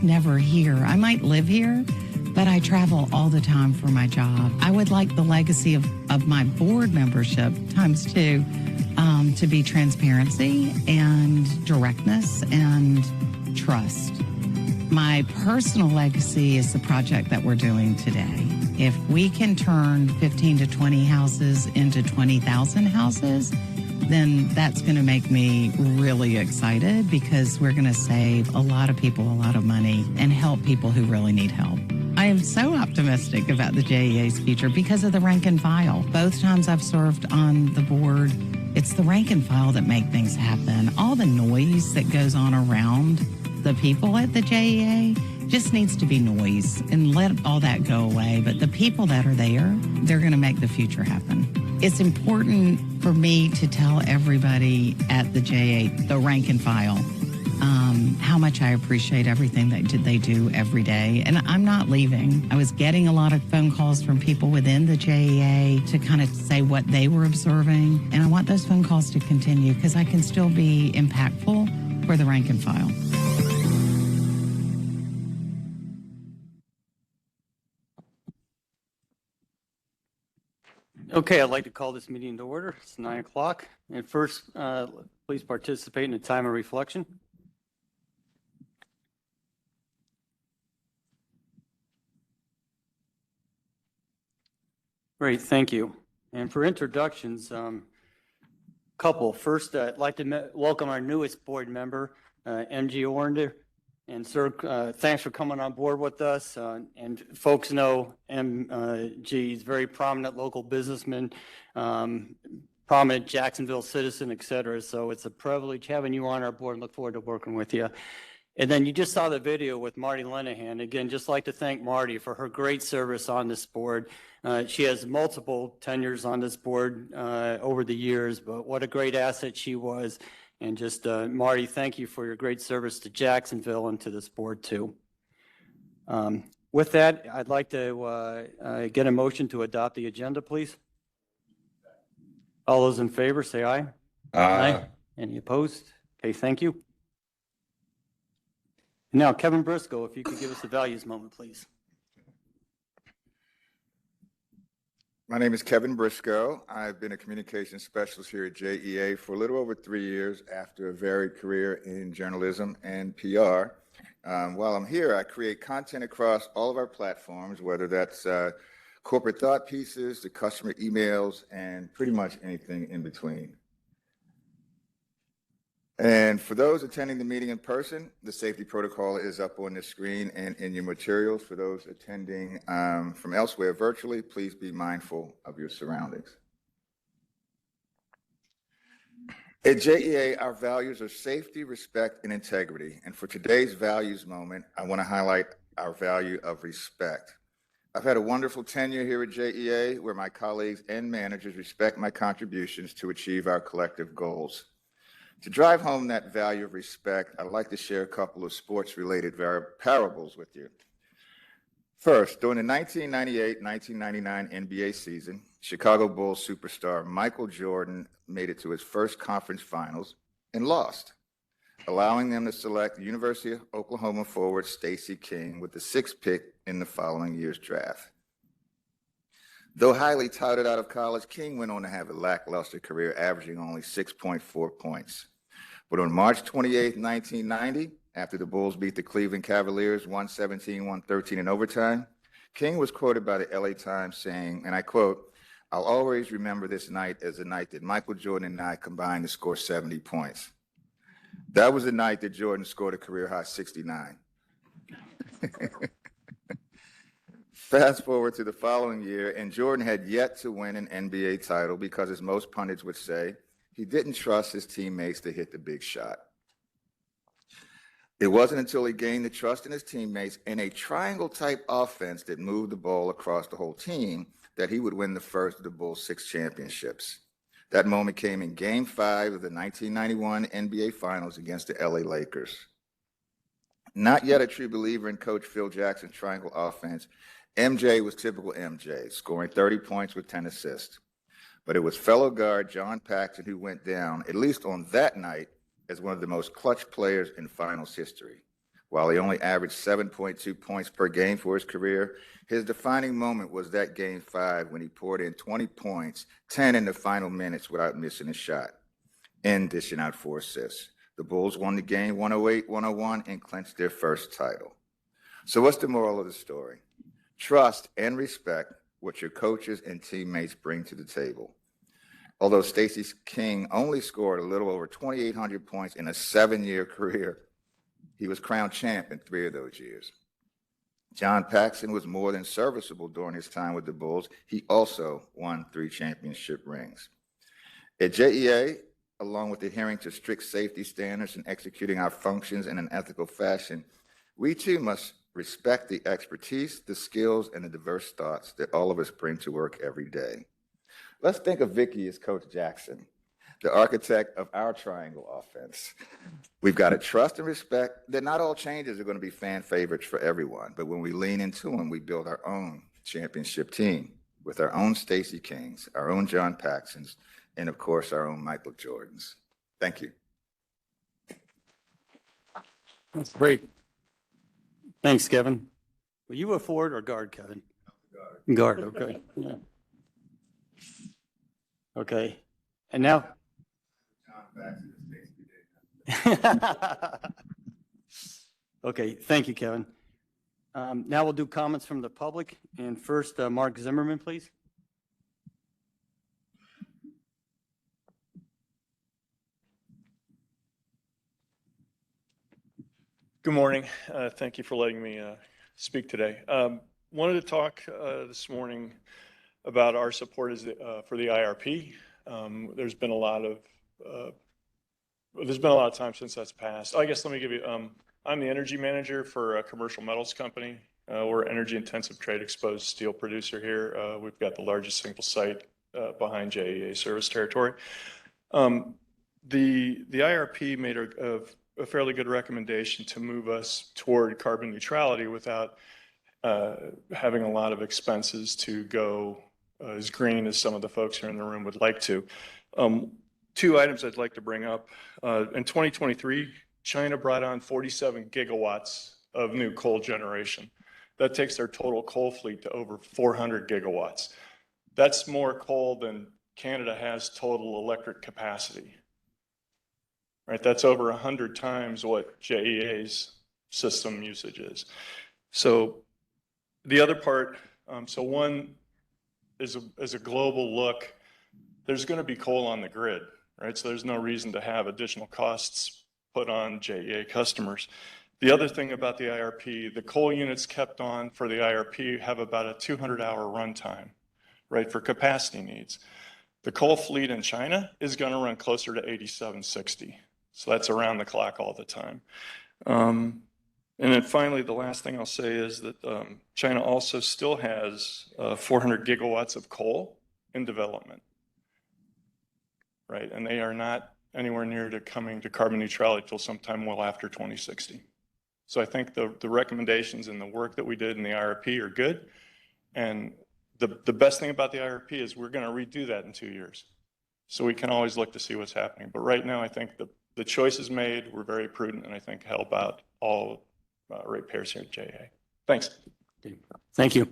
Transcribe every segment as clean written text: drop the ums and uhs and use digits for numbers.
just never here. I might live here, but I travel all the time for my job. I would like the legacy of my board membership times two to be transparency and directness and trust. My personal legacy is the project that we're doing today. If we can turn 15 to 20 houses into 20,000 houses, then that's going to make me really excited because we're going to save a lot of people a lot of money and help people who really need help. I am so optimistic about the JEA's future because of the rank and file. Both times I've served on the board, it's the rank and file that make things happen. All the noise that goes on around the people at the JEA just needs to be noise and let all that go away. But the people that are there, they're going to make the future happen. It's important for me to tell everybody at the JEA, the rank and file, how much I appreciate everything that they do every day. And I'm not leaving. I was getting a lot of phone calls from people within the JEA to kind of say what they were observing. And I want those phone calls to continue because I can still be impactful for the rank and file. Okay, I'd like to call this meeting to order. It's 9 o'clock. And first, please participate in a time of reflection. Great, thank you. And for introductions, couple. First, I'd like to welcome our newest board member, MG Ornder. And sir, thanks for coming on board with us. And folks know MG is a very prominent local businessman, prominent Jacksonville citizen, et cetera. So it's a privilege having you on our board and look forward to working with you. And then you just saw the video with Marty Linehan. Again, just like to thank Marty for her great service on this board. She has multiple tenures on this board over the years, but what a great asset she was. And just, Marty, thank you for your great service to Jacksonville and to this board too. With that, I'd like to get a motion to adopt the agenda, please. All those in favor, say aye. Aye. Any opposed? Okay, thank you. Now, Kevin Briscoe, if you could give us a values moment, please. My name is Kevin Briscoe. I've been a communications specialist here at JEA for a little over 3 years after a varied career in journalism and PR. While I'm here, I create content across all of our platforms, whether that's corporate thought pieces, to customer emails, and pretty much anything in between. And for those attending the meeting in person, the safety protocol is up on the screen and in your materials. For those attending from elsewhere virtually, please be mindful of your surroundings. At JEA, our values are safety, respect, and integrity. And for today's values moment, I want to highlight our value of respect. I've had a wonderful tenure here at JEA where my colleagues and managers respect my contributions to achieve our collective goals. To drive home that value of respect, I'd like to share a couple of sports-related parables with you. First, during the 1998-1999 NBA season, Chicago Bulls superstar Michael Jordan made it to his first conference finals and lost, allowing them to select University of Oklahoma forward Stacey King with the 6th pick in the following year's draft. Though highly touted out of college, King went on to have a lackluster career, averaging only 6.4 points. But on March 28, 1990, after the Bulls beat the Cleveland Cavaliers 117-113 in overtime, King was quoted by the LA Times saying, and I quote, "I'll always remember this night as the night that Michael Jordan and I combined to score 70 points. That was the night that Jordan scored a career-high 69. Fast forward to the following year, and Jordan had yet to win an NBA title because, as most pundits would say, he didn't trust his teammates to hit the big shot. It wasn't until he gained the trust in his teammates in a triangle-type offense that moved the ball across the whole team that he would win the first of the Bulls' 6 championships. That moment came in Game 5 of the 1991 NBA Finals against the LA Lakers. Not yet a true believer in Coach Phil Jackson's triangle offense, MJ was typical MJ, scoring 30 points with 10 assists. But it was fellow guard John Paxson who went down, at least on that night, as one of the most clutch players in finals history. While he only averaged 7.2 points per game for his career, his defining moment was that Game 5 when he poured in 20 points, 10 in the final minutes without missing a shot, and dishing out 4 assists. The Bulls won the game 108-101 and clinched their first title. So what's the moral of the story? Trust and respect what your coaches and teammates bring to the table. Although Stacey King only scored a little over 2,800 points in a 7-year career, he was crowned champ in 3 of those years. John Paxson was more than serviceable during his time with the Bulls. He also won 3 championship rings. At JEA, along with adhering to strict safety standards and executing our functions in an ethical fashion, we too must respect the expertise, the skills, and the diverse thoughts that all of us bring to work every day. Let's think of Vicky as Coach Jackson, the architect of our triangle offense. We've got to trust and respect that not all changes are going to be fan favorites for everyone, but when we lean into them, we build our own championship team with our own Stacey Kings, our own John Paxsons, and of course, our own Michael Jordans. Thank you. That's great. Thanks, Kevin. Were you a forward or guard, Kevin? Guard, okay. Yeah. Okay. And now. Okay, thank you, Kevin. Now we'll do comments from the public. And first, Mark Zimmerman, please. Good morning. Thank you for letting me speak today. Wanted to talk this morning about our support for the IRP. There's been a lot of time since that's passed. I guess let me give you. I'm the energy manager for a commercial metals company. We're an energy-intensive trade-exposed steel producer here. We've got the largest single site behind JEA service territory. The IRP made a fairly good recommendation to move us toward carbon neutrality without having a lot of expenses to go as green as some of the folks here in the room would like to. 2 items I'd like to bring up. In 2023, China brought on 47 gigawatts of new coal generation. That takes their total coal fleet to over 400 gigawatts. That's more coal than Canada has total electric capacity. Right, that's over 100 times what JEA's system usage is. So the other part, so one is a global look. There's going to be coal on the grid, right? So there's no reason to have additional costs put on JEA customers. The other thing about the IRP, the coal units kept on for the IRP have about a 200-hour runtime, right, for capacity needs. The coal fleet in China is going to run closer to 8760. So that's around the clock all the time. And then finally, the last thing I'll say is that China also still has 400 gigawatts of coal in development, right? And they are not anywhere near to coming to carbon neutrality till sometime well after 2060. So I think the recommendations and the work that we did in the IRP are good. And the best thing about the IRP is we're going to redo that in 2 years. So we can always look to see what's happening. But right now, I think the choices made were very prudent and I think help out all ratepayers here at JEA. Thanks. Thank you.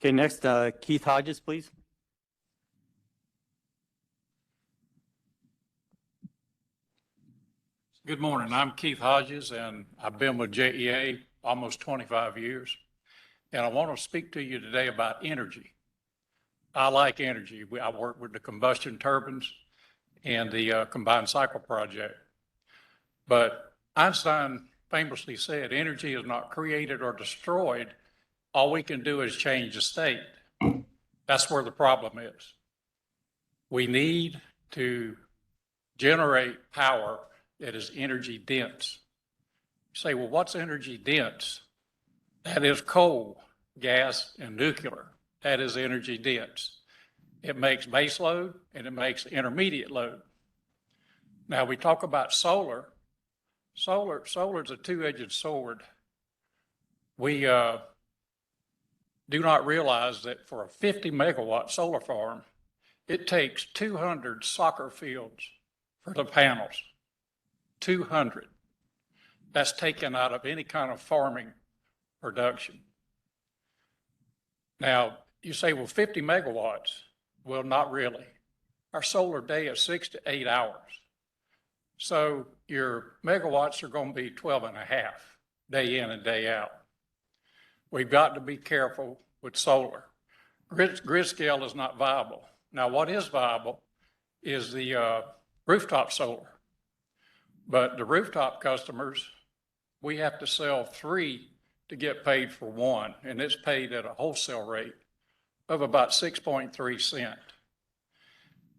Okay, next, Keith Hodges, please. Good morning. I'm Keith Hodges, and I've been with JEA almost 25 years. And I want to speak to you today about energy. I like energy. I work with the combustion turbines and the combined cycle project. But Einstein famously said, energy is not created or destroyed. All we can do is change the state. That's where the problem is. We need to generate power that is energy dense. You say, well, what's energy dense? That is coal, gas, and nuclear. That is energy dense. It makes base load and it makes intermediate load. Now we talk about solar. Solar is a two-edged sword. We do not realize that for a 50 megawatt solar farm, it takes 200 soccer fields for the panels. 200. That's taken out of any kind of farming production. Now, you say, well, 50 megawatts. Well, not really. Our solar day is 6 to 8 hours. So your megawatts are going to be 12 and a half day in and day out. We've got to be careful with solar. Grid scale is not viable. Now, what is viable is the rooftop solar. But the rooftop customers, we have to sell 3 to get paid for 1, and it's paid at a wholesale rate of about 6.3 cents.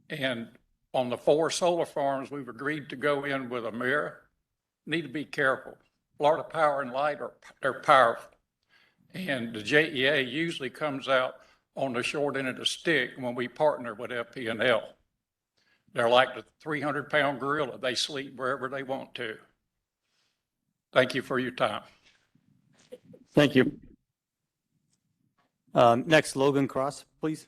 And on the 4 solar farms, we've agreed to go in with a mirror. Need to be careful. Florida Power and Light are powerful. And the JEA usually comes out on the short end of the stick when we partner with FP&L. They're like the 300-pound gorilla. They sleep wherever they want to. Thank you for your time. Thank you. Next, Logan Cross, please.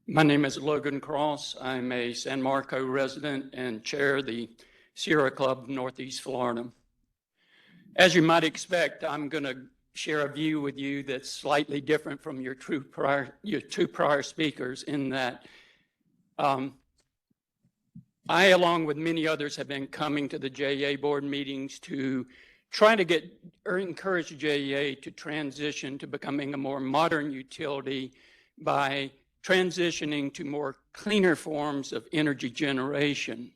My name is Logan Cross. I'm a San Marco resident and chair of the Sierra Club of Northeast Florida. As you might expect, I'm going to share a view with you that's slightly different from your two prior speakers in that I, along with many others, have been coming to the JEA board meetings to try to get or encourage JEA to transition to becoming a more modern utility by transitioning to more cleaner forms of energy generation.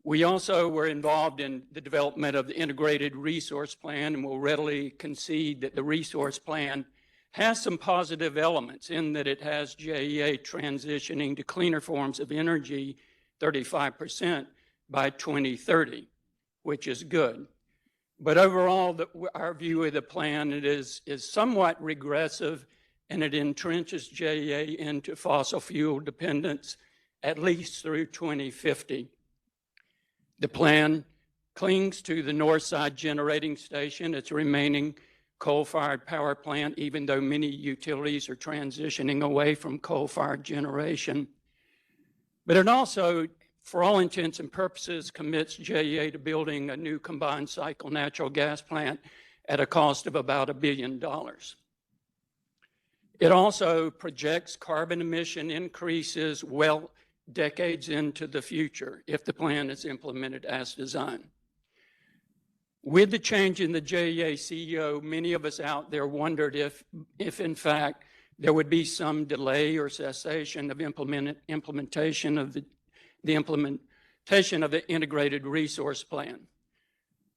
We also were involved in the development of the integrated resource plan and will readily concede that the resource plan has some positive elements in that it has JEA transitioning to cleaner forms of energy 35% by 2030, which is good. But overall, our view of the plan is somewhat regressive, and it entrenches JEA into fossil fuel dependence at least through 2050. The plan clings to the Northside Generating Station, its remaining coal-fired power plant, even though many utilities are transitioning away from coal-fired generation. But it also, for all intents and purposes, commits JEA to building a new combined cycle natural gas plant at a cost of about $1 billion. It also projects carbon emission increases well decades into the future if the plan is implemented as designed. With the change in the JEA CEO, many of us out there wondered if in fact there would be some delay or cessation of implementation of the implementation of the integrated resource plan.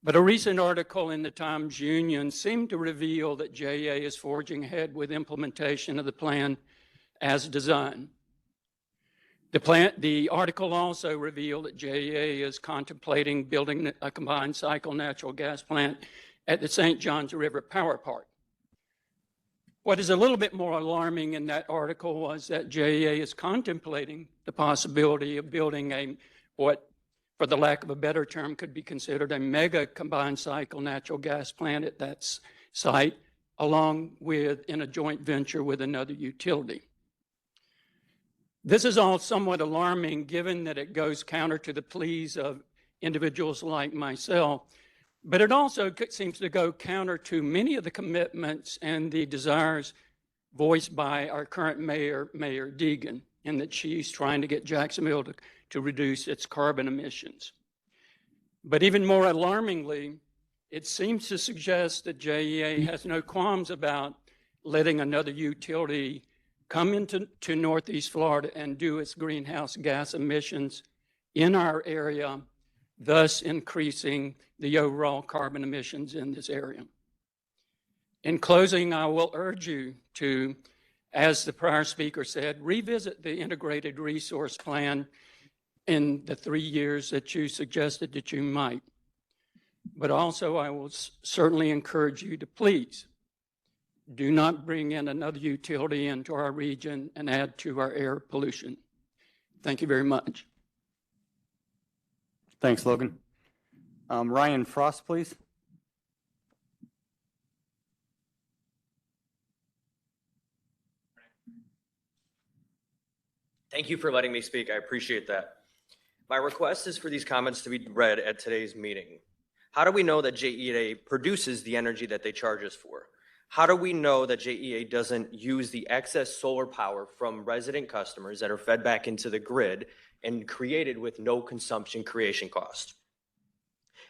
But a recent article in the Times Union seemed to reveal that JEA is forging ahead with implementation of the plan as designed. The article also revealed that JEA is contemplating building a combined cycle natural gas plant at the St. Johns River Power Park. What is a little bit more alarming in that article was that JEA is contemplating the possibility of building what, for the lack of a better term, could be considered a mega combined cycle natural gas plant at that site, along with in a joint venture with another utility. This is all somewhat alarming given that it goes counter to the pleas of individuals like myself, but it also seems to go counter to many of the commitments and the desires voiced by our current mayor, Mayor Deegan, in that she's trying to get Jacksonville to reduce its carbon emissions. But even more alarmingly, it seems to suggest that JEA has no qualms about letting another utility come into Northeast Florida and do its greenhouse gas emissions in our area, thus increasing the overall carbon emissions in this area. In closing, I will urge you to, as the prior speaker said, revisit the integrated resource plan in the 3 years that you suggested that you might. But also, I will certainly encourage you to please do not bring in another utility into our region and add to our air pollution. Thank you very much. Thanks, Logan. Ryan Frost, please. Thank you for letting me speak. I appreciate that. My request is for these comments to be read at today's meeting. How do we know that JEA produces the energy that they charge us for? How do we know that JEA doesn't use the excess solar power from resident customers that are fed back into the grid and created with no consumption creation cost?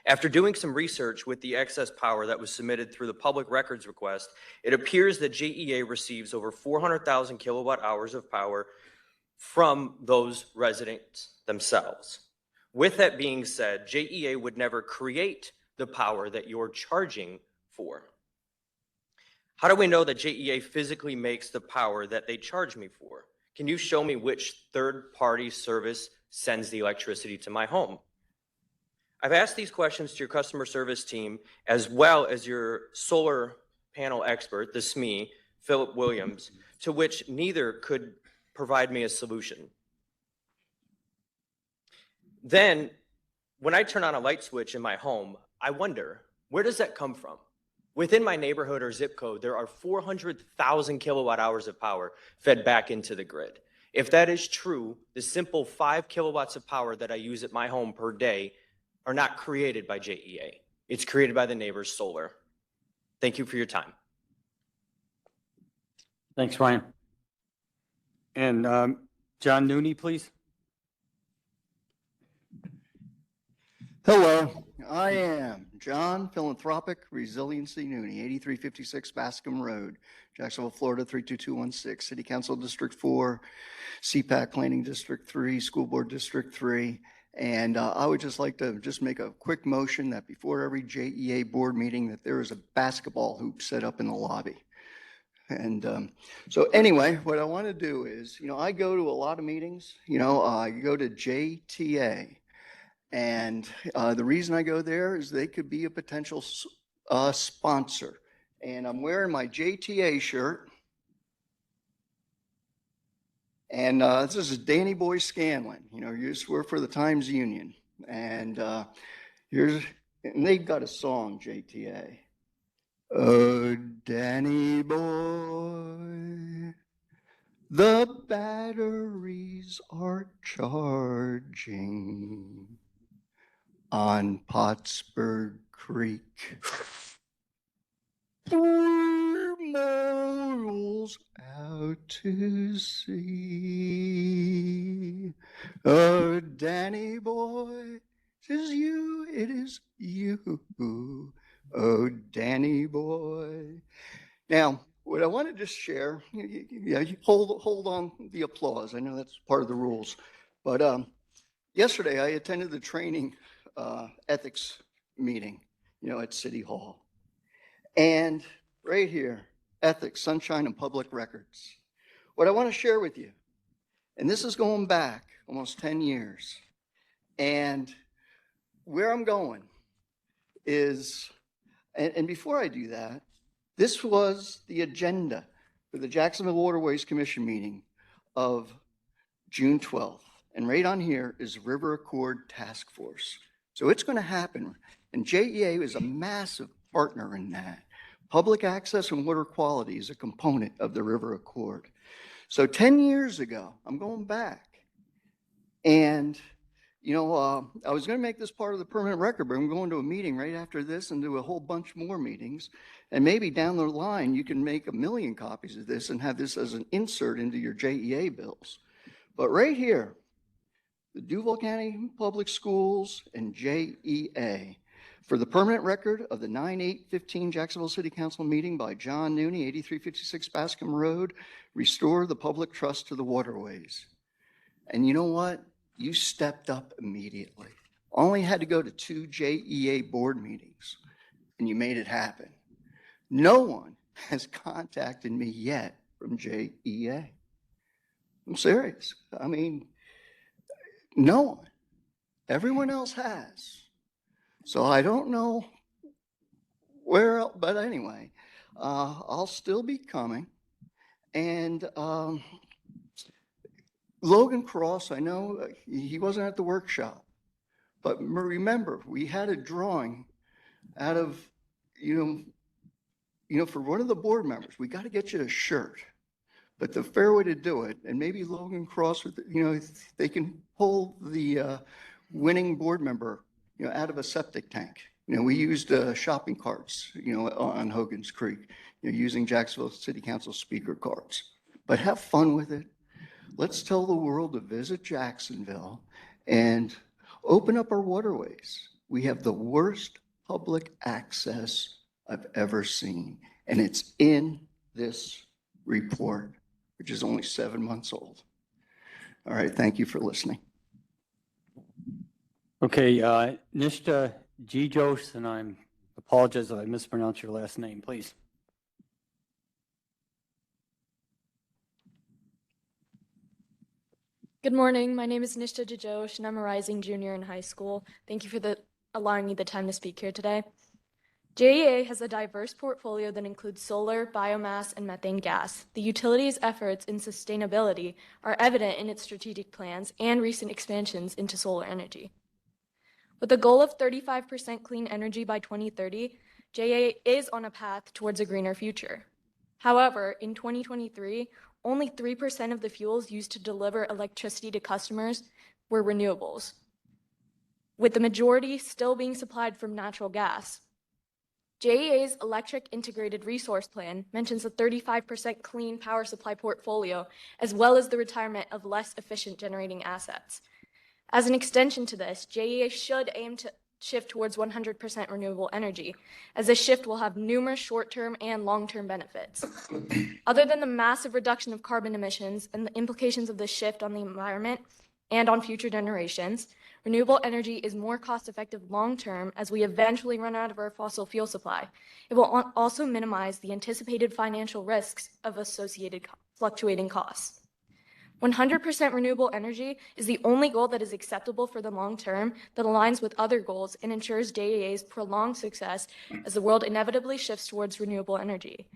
After doing some research with the excess power that was submitted through the public records request, it appears that JEA receives over 400,000 kilowatt hours of power from those residents themselves. With that being said, JEA would never create the power that you're charging for. How do we know that JEA physically makes the power that they charge me for? Can you show me which third-party service sends the electricity to my home? I've asked these questions to your customer service team as well as your solar panel expert, the SME, Philip Williams, to which neither could provide me a solution. Then, when I turn on a light switch in my home, I wonder, where does that come from? Within my neighborhood or zip code, there are 400,000 kilowatt hours of power fed back into the grid. If that is true, the simple 5 kilowatts of power that I use at my home per day are not created by JEA. It's created by the neighbor's solar. Thank you for your time. Thanks, Ryan. And John Nooney, please. Hello, I am John Philanthropic Resiliency Nooney, 8356 Bascom Road, Jacksonville, Florida, 32216, City Council District 4, CPAC Planning District 3, School Board District 3. And I would just like to just make a quick motion that before every JEA board meeting that there is a basketball hoop set up in the lobby. And so anyway, what I want to do is, I go to a lot of meetings, I go to JTA. And the reason I go there is they could be a potential sponsor. And I'm wearing my JTA shirt. And this is Danny Boy Scanlon. You used to work for the Times Union. And and they've got a song, JTA. Oh, Danny boy, the batteries are charging on Pottsburg Creek. 4 miles out to sea. Oh, Danny boy, it is you. Oh, Danny boy. Now, what I want to just share, you hold on the applause. I know that's part of the rules. But yesterday I attended the training ethics meeting, at City Hall. And right here, ethics, sunshine, and public records. What I want to share with you, and this is going back almost 10 years. And where I'm going is, and before I do that, this was the agenda for the Jacksonville Waterways Commission meeting of June 12th. And right on here is River Accord Task Force. So it's going to happen. And JEA is a massive partner in that. Public access and water quality is a component of the River Accord. So 10 years ago, I'm going back. And I was going to make this part of the permanent record, but I'm going to a meeting right after this and do a whole bunch more meetings. And maybe down the line, you can make 1 million copies of this and have this as an insert into your JEA bills. But right here, the Duval County Public Schools and JEA for the permanent record of the 9/8/15 Jacksonville City Council meeting by John Nooney, 8356 Bascom Road, restore the public trust to the waterways. And you know what? You stepped up immediately. Only had to go to 2 JEA board meetings and you made it happen. No one has contacted me yet from JEA. I'm serious. I mean, no one. Everyone else has. So I don't know where else, but anyway, I'll still be coming. And Logan Cross, I know he wasn't at the workshop, but remember, we had a drawing out of, for one of the board members. We got to get you a shirt. But the fair way to do it, and maybe Logan Cross, they can pull the winning board member, out of a septic tank. We used shopping carts, on Hogan's Creek, using Jacksonville City Council speaker cards. But have fun with it. Let's tell the world to visit Jacksonville and open up our waterways. We have the worst public access I've ever seen, and it's in this report, which is only 7 months old. All right, thank you for listening. Okay, Nishta Gijos, and I apologize if I mispronounced your last name, please. Good morning. My name is Nishta Jajosh, and I'm a rising junior in high school. Thank you for allowing me the time to speak here today. JEA has a diverse portfolio that includes solar, biomass, and methane gas. The utility's efforts in sustainability are evident in its strategic plans and recent expansions into solar energy. With a goal of 35% clean energy by 2030, JEA is on a path towards a greener future. However, in 2023, only 3% of the fuels used to deliver electricity to customers were renewables, with the majority still being supplied from natural gas. JEA's Electric Integrated Resource Plan mentions a 35% clean power supply portfolio, as well as the retirement of less efficient generating assets. As an extension to this, JEA should aim to shift towards 100% renewable energy, as this shift will have numerous short-term and long-term benefits. Other than the massive reduction of carbon emissions and the implications of this shift on the environment and on future generations, renewable energy is more cost-effective long-term as we eventually run out of our fossil fuel supply. It will also minimize the anticipated financial risks of associated fluctuating costs. 100% renewable energy is the only goal that is acceptable for the long term, that aligns with other goals and ensures JEA's prolonged success as the world inevitably shifts towards renewable energy.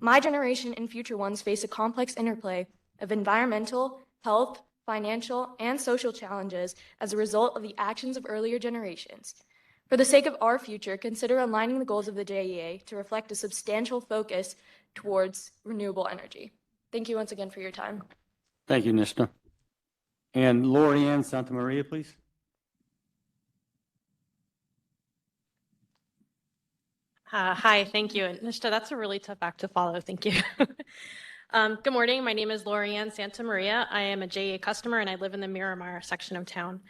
My generation and future ones face a complex interplay of environmental, health, financial, and social challenges as a result of the actions of earlier generations. For the sake of our future, consider aligning the goals of the JEA to reflect a substantial focus towards renewable energy. Thank you once again for your time. Thank you, Nishta. And Lori Ann Santa Maria, please. Hi, thank you. And Nishta, that's a really tough act to follow. Thank you. Good morning. My name is Lori Ann Santa Maria. I am a JEA customer, and I live in the Miramar section of town.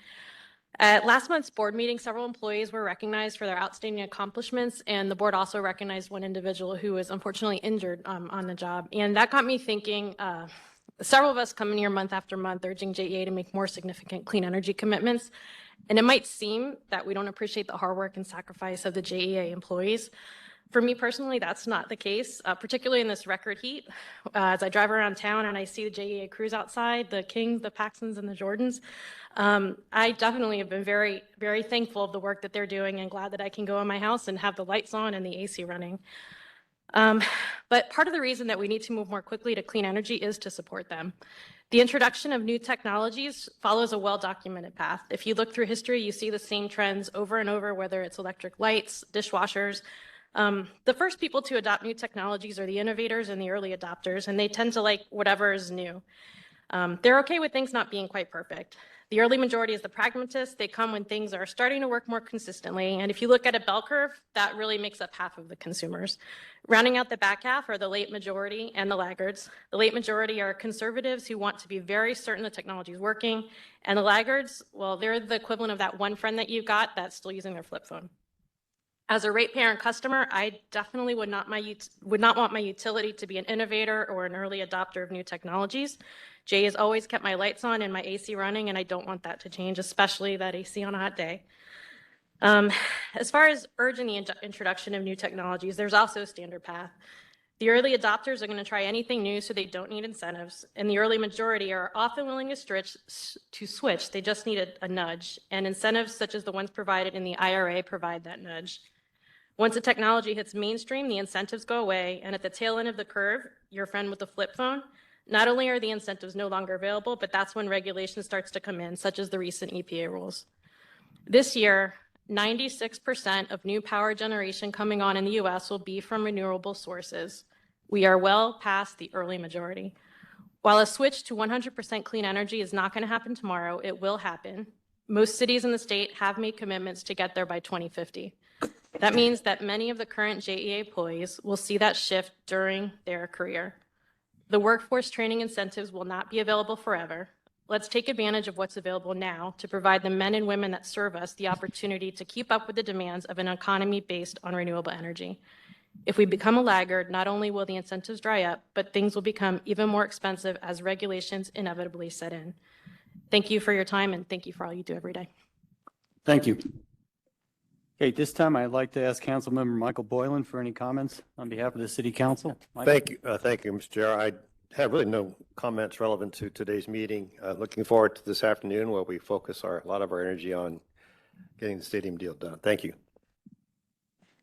At last month's board meeting, several employees were recognized for their outstanding accomplishments, and the board also recognized one individual who was unfortunately injured on the job. And that got me thinking, several of us come in here month after month urging JEA to make more significant clean energy commitments. And it might seem that we don't appreciate the hard work and sacrifice of the JEA employees. For me personally, that's not the case, particularly in this record heat. As I drive around town and I see the JEA crews outside, the Kings, the Paxsons, and the Jordans, I definitely have been very, very thankful of the work that they're doing and glad that I can go in my house and have the lights on and the AC running. But part of the reason that we need to move more quickly to clean energy is to support them. The introduction of new technologies follows a well-documented path. If you look through history, you see the same trends over and over, whether it's electric lights, dishwashers. The first people to adopt new technologies are the innovators and the early adopters, and they tend to like whatever is new. They're okay with things not being quite perfect. The early majority is the pragmatists. They come when things are starting to work more consistently. And if you look at a bell curve, that really makes up half of the consumers. Rounding out the back half are the late majority and the laggards. The late majority are conservatives who want to be very certain the technology is working. And the laggards, well, they're the equivalent of that one friend that you got that's still using their flip phone. As a ratepayer and customer, I definitely would not want my utility to be an innovator or an early adopter of new technologies. JEA has always kept my lights on and my AC running, and I don't want that to change, especially that AC on a hot day. As far as urging the introduction of new technologies, there's also a standard path. The early adopters are going to try anything new, so they don't need incentives, and the early majority are often willing to switch. They just need a nudge, and incentives such as the ones provided in the IRA provide that nudge. Once the technology hits mainstream, the incentives go away, and at the tail end of the curve, your friend with the flip phone, not only are the incentives no longer available, but that's when regulation starts to come in, such as the recent EPA rules. This year, 96% of new power generation coming on in the US will be from renewable sources. We are well past the early majority. While a switch to 100% clean energy is not going to happen tomorrow, it will happen. Most cities in the state have made commitments to get there by 2050. That means that many of the current JEA employees will see that shift during their career. The workforce training incentives will not be available forever. Let's take advantage of what's available now to provide the men and women that serve us the opportunity to keep up with the demands of an economy based on renewable energy. If we become a laggard, not only will the incentives dry up, but things will become even more expensive as regulations inevitably set in. Thank you for your time, and thank you for all you do every day. Thank you. Okay, at this time, I'd like to ask Councilmember Michael Boylan for any comments on behalf of the City Council. Michael? Thank you, Mr. Chair. I have really no comments relevant to today's meeting. Looking forward to this afternoon where we focus a lot of our energy on getting the stadium deal done. Thank you.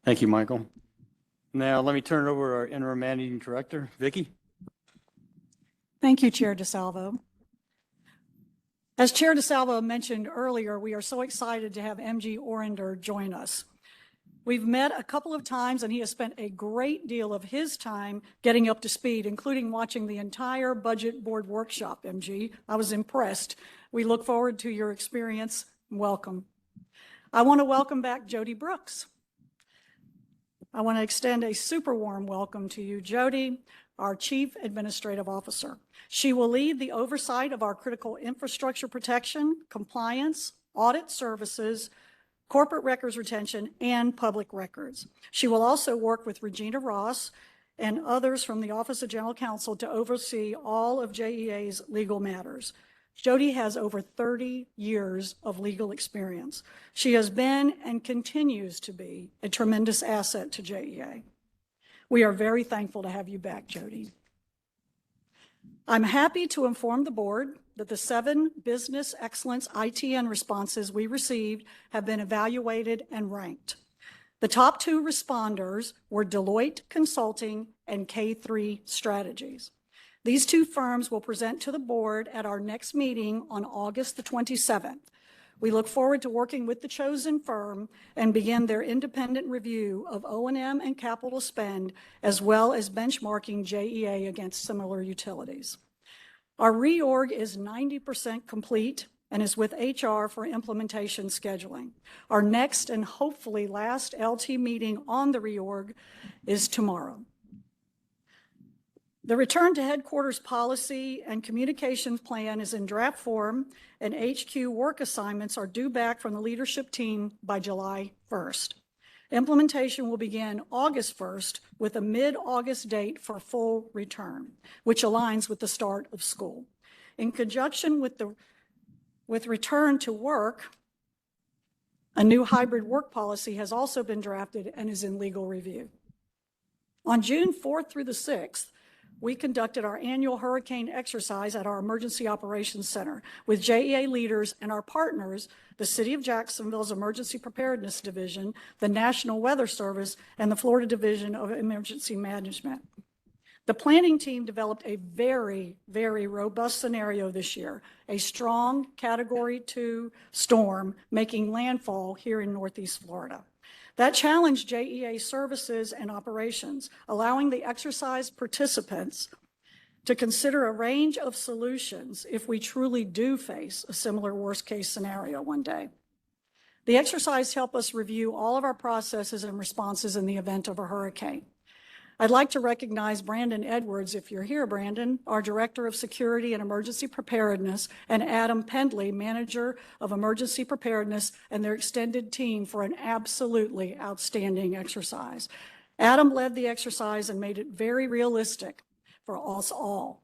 Thank you, Michael. Now, let me turn it over to our interim managing director, Vicki. Thank you, Chair DeSalvo. As Chair DeSalvo mentioned earlier, we are so excited to have MG Orender join us. We've met a couple of times, and he has spent a great deal of his time getting up to speed, including watching the entire budget board workshop, MG. I was impressed. We look forward to your experience. Welcome. I want to welcome back Jody Brooks. I want to extend a super warm welcome to you, Jody, our Chief Administrative Officer. She will lead the oversight of our critical infrastructure protection, compliance, audit services, corporate records retention, and public records. She will also work with Regina Ross and others from the Office of General Counsel to oversee all of JEA's legal matters. Jody has over 30 years of legal experience. She has been and continues to be a tremendous asset to JEA. We are very thankful to have you back, Jody. I'm happy to inform the board that the 7 business excellence ITN responses we received have been evaluated and ranked. The top 2 responders were Deloitte Consulting and K3 Strategies. These 2 firms will present to the board at our next meeting on August the 27th. We look forward to working with the chosen firm and begin their independent review of O&M and capital spend, as well as benchmarking JEA against similar utilities. Our reorg is 90% complete and is with HR for implementation scheduling. Our next and hopefully last LT meeting on the reorg is tomorrow. The return to headquarters policy and communications plan is in draft form, and HQ work assignments are due back from the leadership team by July 1st. Implementation will begin August 1st with a mid-August date for full return, which aligns with the start of school. In conjunction with return to work, a new hybrid work policy has also been drafted and is in legal review. On June 4th through the 6th, we conducted our annual hurricane exercise at our Emergency Operations Center with JEA leaders and our partners, the City of Jacksonville's Emergency Preparedness Division, the National Weather Service, and the Florida Division of Emergency Management. The planning team developed a very, very robust scenario this year, a strong Category 2 storm making landfall here in Northeast Florida. That challenged JEA services and operations, allowing the exercise participants to consider a range of solutions if we truly do face a similar worst-case scenario one day. The exercise helped us review all of our processes and responses in the event of a hurricane. I'd like to recognize Brandon Edwards, if you're here, Brandon, our Director of Security and Emergency Preparedness, and Adam Pendley, Manager of Emergency Preparedness, and their extended team for an absolutely outstanding exercise. Adam led the exercise and made it very realistic for us all.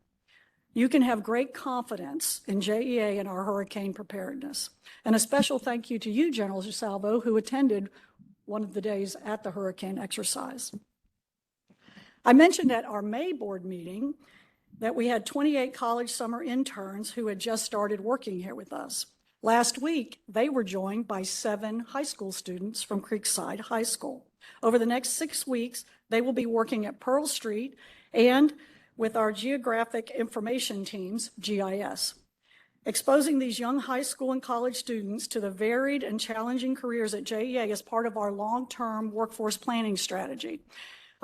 You can have great confidence in JEA and our hurricane preparedness. And a special thank you to you, General DeSalvo, who attended one of the days at the hurricane exercise. I mentioned at our May board meeting that we had 28 college summer interns who had just started working here with us. Last week, they were joined by 7 high school students from Creekside High School. Over the next 6 weeks, they will be working at Pearl Street and with our Geographic Information Teams, GIS. Exposing these young high school and college students to the varied and challenging careers at JEA is part of our long-term workforce planning strategy.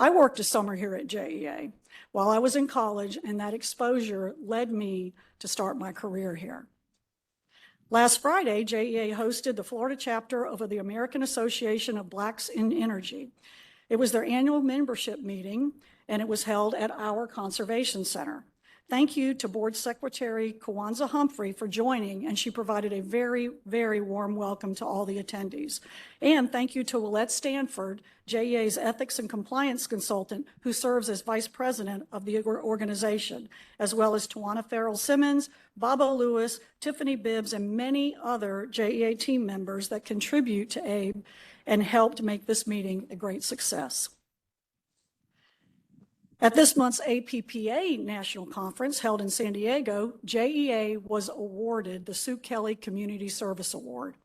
I worked a summer here at JEA while I was in college, and that exposure led me to start my career here. Last Friday, JEA hosted the Florida chapter of the American Association of Blacks in Energy. It was their annual membership meeting, and it was held at our Conservation Center. Thank you to Board Secretary Kawanza Humphrey for joining, and she provided a very, very warm welcome to all the attendees. And thank you to Willette Stanford, JEA's Ethics and Compliance Consultant, who serves as Vice President of the organization, as well as Tawana Farrell Simmons, Bobo Lewis, Tiffany Bibbs, and many other JEA team members that contribute to ABE and helped make this meeting a great success. At this month's APPA National Conference held in San Diego, JEA was awarded the Sue Kelly Community Service Award.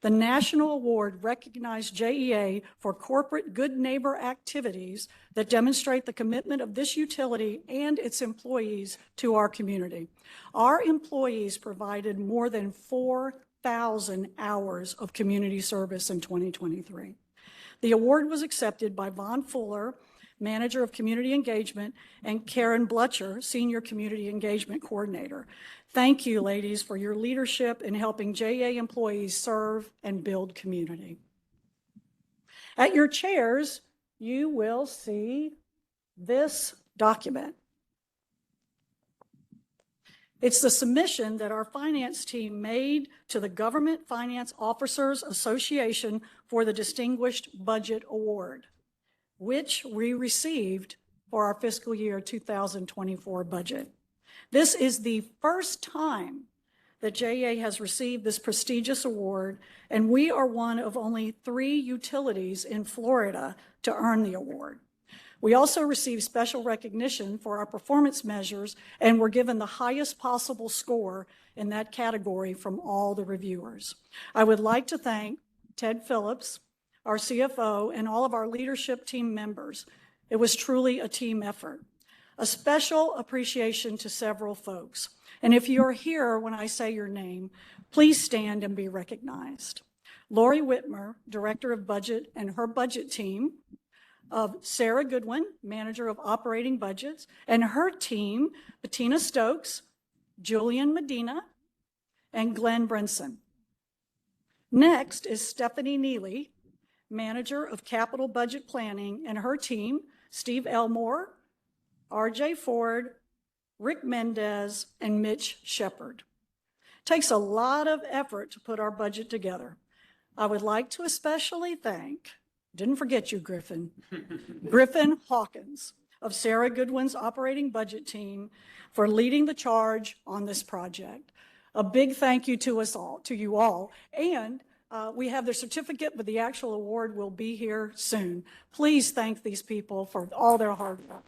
The national award recognized JEA for corporate good neighbor activities that demonstrate the commitment of this utility and its employees to our community. Our employees provided more than 4,000 hours of community service in 2023. The award was accepted by Vaughn Fuller, Manager of Community Engagement, and Karen Blutcher, Senior Community Engagement Coordinator. Thank you, ladies, for your leadership in helping JEA employees serve and build community. At your chairs, you will see this document. It's the submission that our finance team made to the Government Finance Officers Association for the Distinguished Budget Award, which we received for our fiscal year 2024 budget. This is the first time that JEA has received this prestigious award, and we are one of only 3 utilities in Florida to earn the award. We also received special recognition for our performance measures and were given the highest possible score in that category from all the reviewers. I would like to thank Ted Phillips, our CFO, and all of our leadership team members. It was truly a team effort. A special appreciation to several folks. And if you're here when I say your name, please stand and be recognized. Lori Whitmer, Director of Budget, and her budget team, of Sarah Goodwin, Manager of Operating Budgets, and her team, Bettina Stokes, Julian Medina, and Glenn Brinson. Next is Stephanie Neely, Manager of Capital Budget Planning, and her team, Steve Elmore, RJ Ford, Rick Mendez, and Mitch Shepard. It takes a lot of effort to put our budget together. I would like to especially thank, didn't forget you, Griffin, Griffin Hawkins of Sarah Goodwin's operating budget team for leading the charge on this project. A big thank you to us all, to you all, and we have their certificate, but the actual award will be here soon. Please thank these people for all their hard work.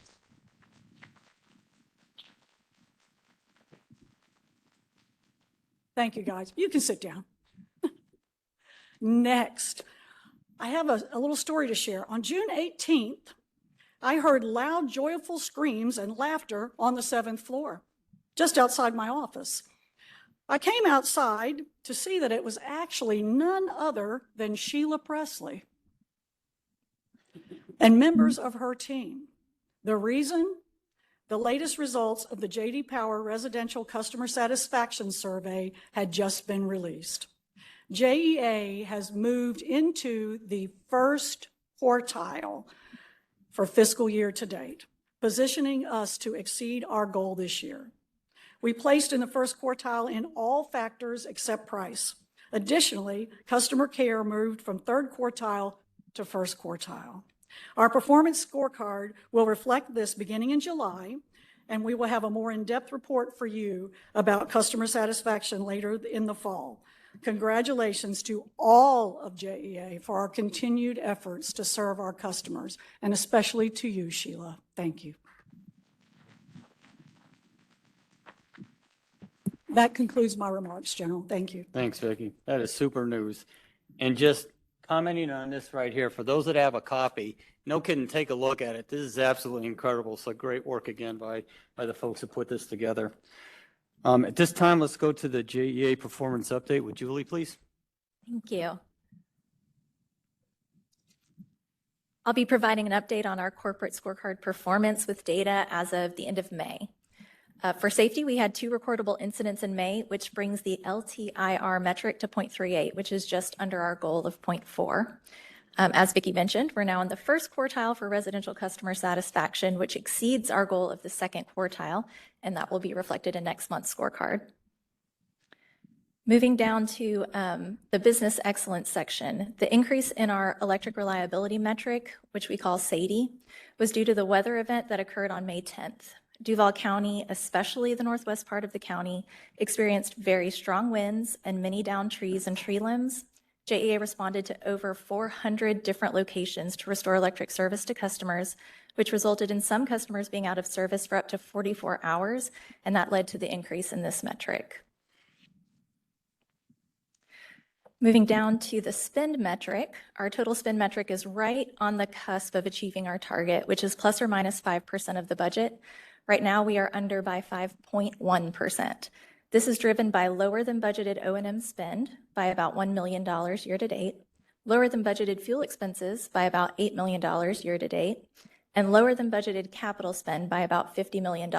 Thank you, guys. You can sit down. Next, I have a little story to share. On June 18th, I heard loud, joyful screams and laughter on the 7th floor, just outside my office. I came outside to see that it was actually none other than Sheila Presley and members of her team. The reason? The latest results of the J.D. Power Residential Customer Satisfaction Survey had just been released. JEA has moved into the first quartile for fiscal year to date, positioning us to exceed our goal this year. We placed in the first quartile in all factors except price. Additionally, customer care moved from third quartile to first quartile. Our performance scorecard will reflect this beginning in July, and we will have a more in-depth report for you about customer satisfaction later in the fall. Congratulations to all of JEA for our continued efforts to serve our customers, and especially to you, Sheila. Thank you. That concludes my remarks, General. Thank you. Thanks, Vicki. That is super news. And just commenting on this right here, for those that have a copy, no kidding, take a look at it. This is absolutely incredible. So great work again by the folks who put this together. At this time, let's go to the JEA performance update with Julie, please. Thank you. I'll be providing an update on our corporate scorecard performance with data as of the end of May. For safety, we had 2 recordable incidents in May, which brings the LTIR metric to 0.38, which is just under our goal of 0.4. As Vicki mentioned, we're now in the first quartile for residential customer satisfaction, which exceeds our goal of the second quartile, and that will be reflected in next month's scorecard. Moving down to the business excellence section, the increase in our electric reliability metric, which we call SAIDI, was due to the weather event that occurred on May 10th. Duval County, especially the northwest part of the county, experienced very strong winds and many downed trees and tree limbs. JEA responded to over 400 different locations to restore electric service to customers, which resulted in some customers being out of service for up to 44 hours, and that led to the increase in this metric. Moving down to the spend metric, our total spend metric is right on the cusp of achieving our target, which is plus or minus 5% of the budget. Right now, we are under by 5.1%. This is driven by lower than budgeted O&M spend by about $1 million year to date, lower than budgeted fuel expenses by about $8 million year to date, and lower than budgeted capital spend by about $50 million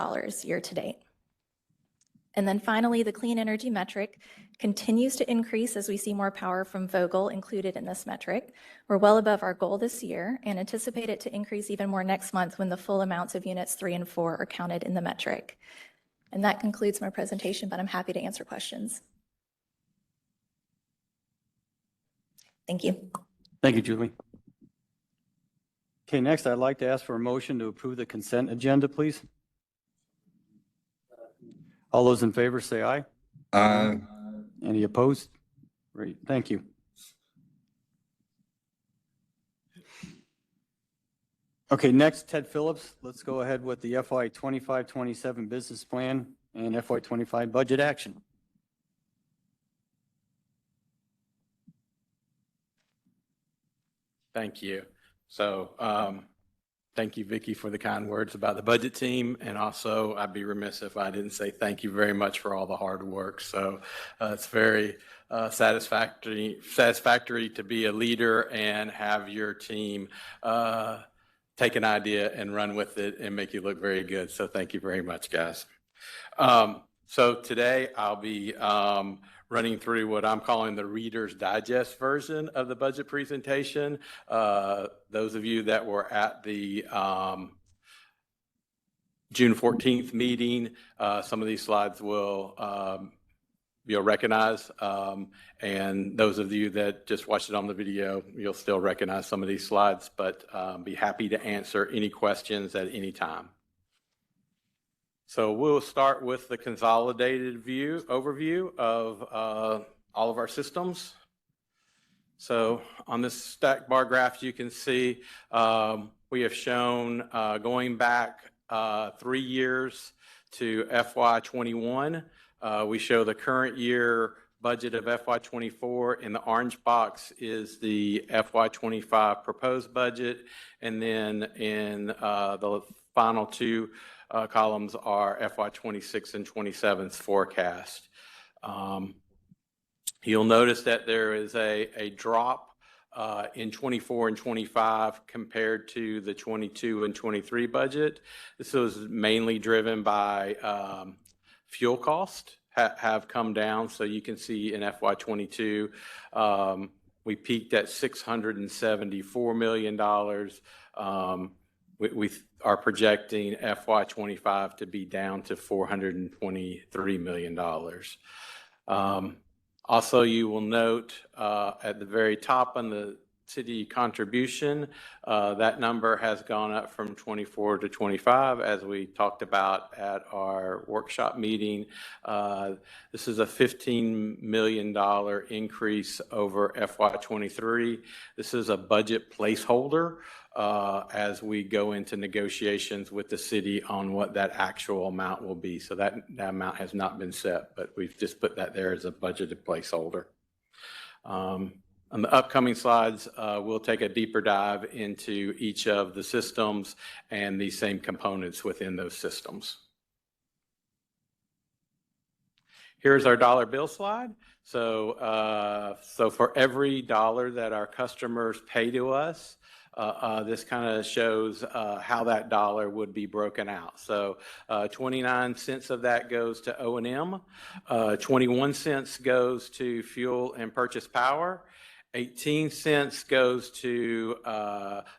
year to date. And then finally, the clean energy metric continues to increase as we see more power from Vogtle included in this metric. We're well above our goal this year and anticipate it to increase even more next month when the full amounts of units 3 and 4 are counted in the metric. And that concludes my presentation, but I'm happy to answer questions. Thank you. Thank you, Julie. Okay, next I'd like to ask for a motion to approve the consent agenda, please. All those in favor say aye. Aye. Any opposed? Great, thank you. Okay, next, Ted Phillips. Let's go ahead with the FY 25-27 business plan and FY 25 budget action. Thank you. So thank you, Vicki, for the kind words about the budget team. And also, I'd be remiss if I didn't say thank you very much for all the hard work. So it's very satisfactory to be a leader and have your team take an idea and run with it and make you look very good. So thank you very much, guys. So today I'll be running through what I'm calling the Reader's Digest version of the budget presentation. Those of you that were at the June 14th meeting, some of these slides will you'll recognize, and those of you that just watched it on the video, you'll still recognize some of these slides, but be happy to answer any questions at any time. So we'll start with the consolidated overview of all of our systems. So on this stack bar graph, you can see we have shown going back 3 years to FY21. We show the current year budget of FY24. In the orange box is the FY25 proposed budget. And then in the final 2 columns are FY26 and 27's forecast. You'll notice that there is a drop in 24 and 25 compared to the 22 and 23 budget. This was mainly driven by fuel costs have come down. So you can see in FY22, we peaked at $674 million. We are projecting FY25 to be down to $423 million. Also, you will note at the very top on the city contribution, that number has gone up from 24 to 25, as we talked about at our workshop meeting. This is a $15 million increase over FY23. This is a budget placeholder as we go into negotiations with the city on what that actual amount will be. So that amount has not been set, but we've just put that there as a budgeted placeholder. On the upcoming slides, we'll take a deeper dive into each of the systems and the same components within those systems. Here's our dollar bill slide. So for every dollar that our customers pay to us, this kind of shows how that dollar would be broken out. So 29 cents of that goes to O&M, 21 cents goes to fuel and purchase power, 18 cents goes to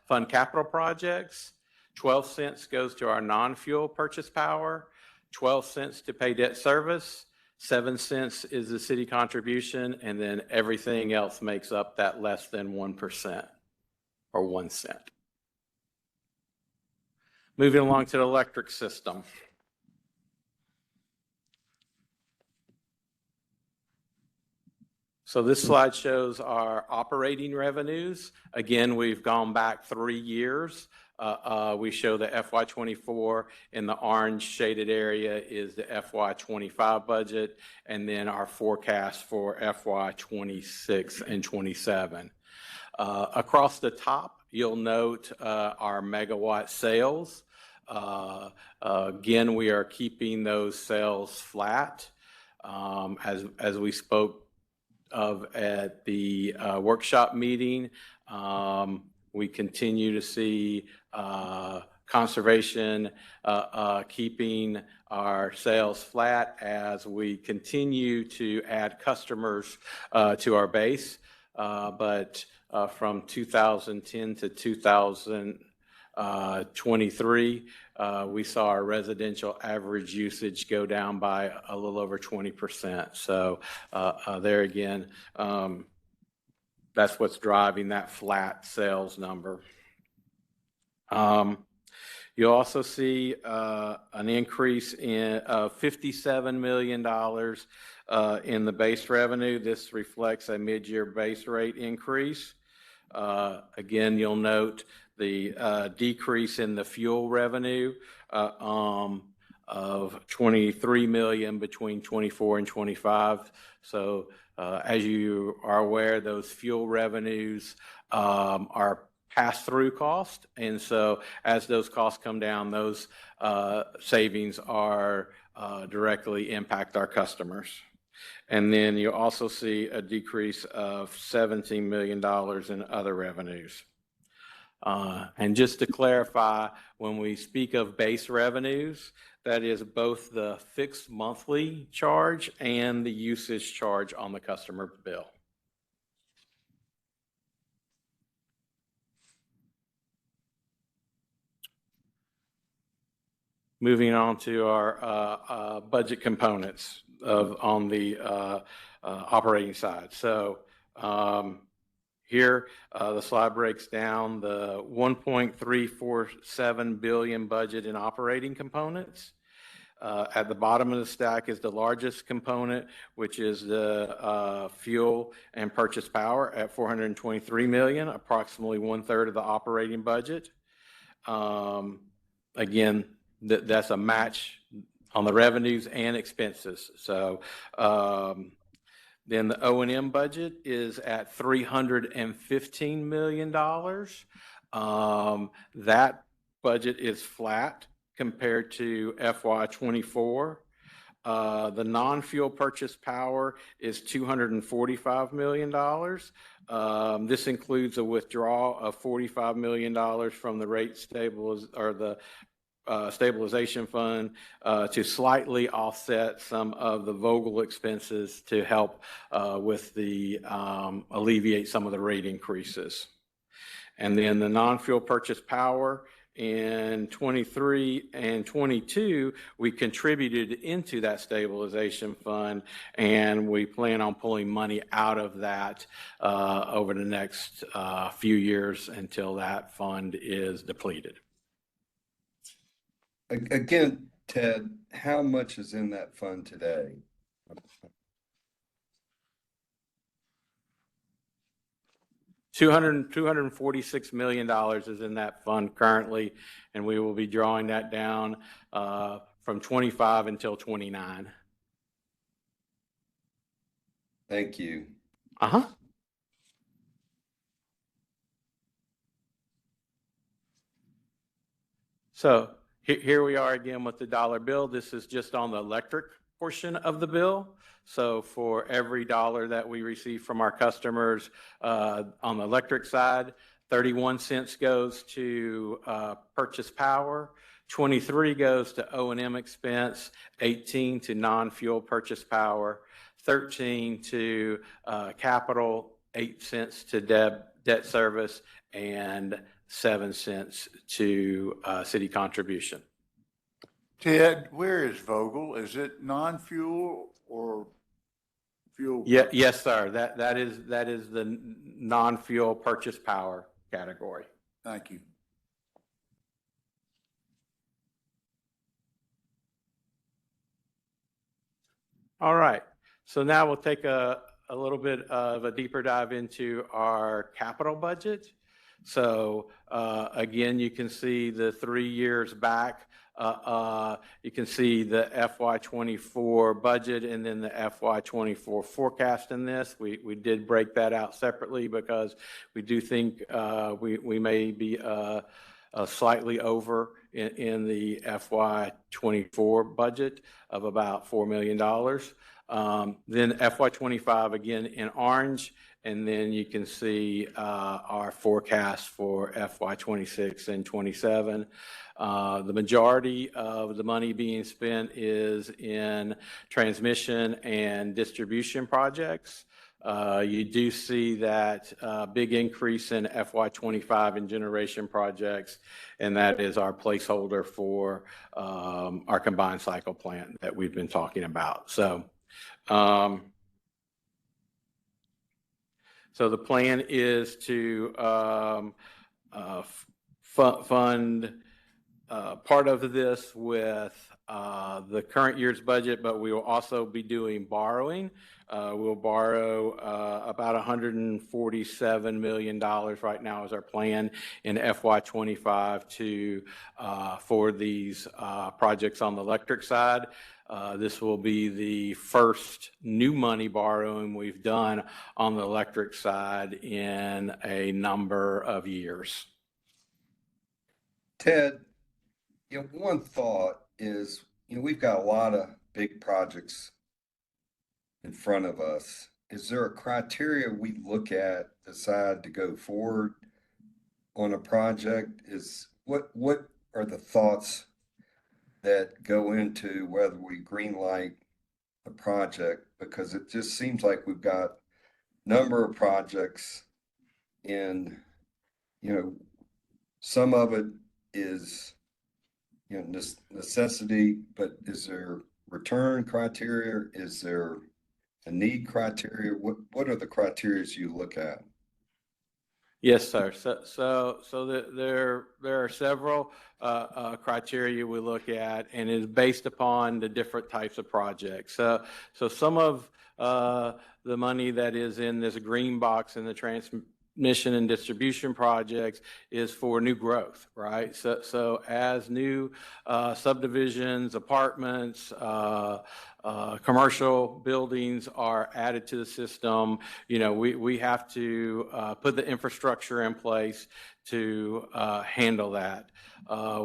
fund capital projects, 12 cents goes to our non-fuel purchase power, 12 cents to pay debt service, 7 cents is the city contribution, and then everything else makes up that less than 1% or 1 cent. Moving along to the electric system. So this slide shows our operating revenues. Again, we've gone back 3 years. We show the FY24 in the orange shaded area is the FY25 budget, and then our forecast for FY26 and 27. Across the top, you'll note our megawatt sales. Again, we are keeping those sales flat. As we spoke of at the workshop meeting, we continue to see conservation keeping our sales flat as we continue to add customers to our base. But from 2010 to 2023, we saw our residential average usage go down by a little over 20%. So there again, that's what's driving that flat sales number. You'll also see an increase in $57 million in the base revenue. This reflects a mid-year base rate increase. Again, you'll note the decrease in the fuel revenue of $23 million between 24 and 25. So as you are aware, those fuel revenues are pass-through cost. And so as those costs come down, those savings are directly impact our customers. And then you'll also see a decrease of $17 million in other revenues. And just to clarify, when we speak of base revenues, that is both the fixed monthly charge and the usage charge on the customer bill. Moving on to our budget components on the operating side. So here, the slide breaks down the $1.347 billion budget in operating components. At the bottom of the stack is the largest component, which is the fuel and purchase power at $423 million, approximately 1/3 of the operating budget. Again, that's a match on the revenues and expenses. So then the O&M budget is at $315 million. That budget is flat compared to FY24. The non-fuel purchase power is $245 million. This includes a withdrawal of $45 million from the rate stabilization fund to slightly offset some of the Vogtle expenses to help with the alleviate some of the rate increases. And then the non-fuel purchase power in 23 and 22, we contributed into that stabilization fund, and we plan on pulling money out of that over the next few years until that fund is depleted. Again, Ted, how much is in that fund today? $246 million is in that fund currently, and we will be drawing that down from 25 until 29. Thank you. So here we are again with the dollar bill. This is just on the electric portion of the bill. So for every dollar that we receive from our customers on the electric side, 31 cents goes to purchase power, 23 goes to O&M expense, 18 to non-fuel purchase power, 13 to capital, 8 cents to debt service, and 7 cents to city contribution. Ted, where is Vogel? Is it non-fuel or fuel? Yeah, yes, sir. That is the non-fuel purchase power category. Thank you. All right. So now we'll take a little bit of a deeper dive into our capital budget. So again, you can see the 3 years back. You can see the FY24 budget and then the FY24 forecast in this. We did break that out separately because we do think we may be slightly over in the FY24 budget of about $4 million. Then FY25 again in orange, and then you can see our forecast for FY26 and 27. The majority of the money being spent is in transmission and distribution projects. You do see that big increase in FY25 in generation projects, and that is our placeholder for our combined cycle plant that we've been talking about. So the plan is to fund part of this with the current year's budget, but we will also be doing borrowing. We'll borrow about $147 million right now is our plan in FY25 for these projects on the electric side. This will be the first new money borrowing we've done on the electric side in a number of years. Ted, one thought is, we've got a lot of big projects in front of us. Is there a criteria we look at, decide to go forward on a project? What are the thoughts that go into whether we greenlight a project? Because it just seems like we've got a number of projects and, some of it is, necessity, but is there return criteria? Is there a need criteria? What are the criteria you look at? Yes, sir. So there are several criteria we look at, and is based upon the different types of projects. So some of the money that is in this green box in the transmission and distribution projects is for new growth, right? So as new subdivisions, apartments, commercial buildings are added to the system, we have to put the infrastructure in place to handle that.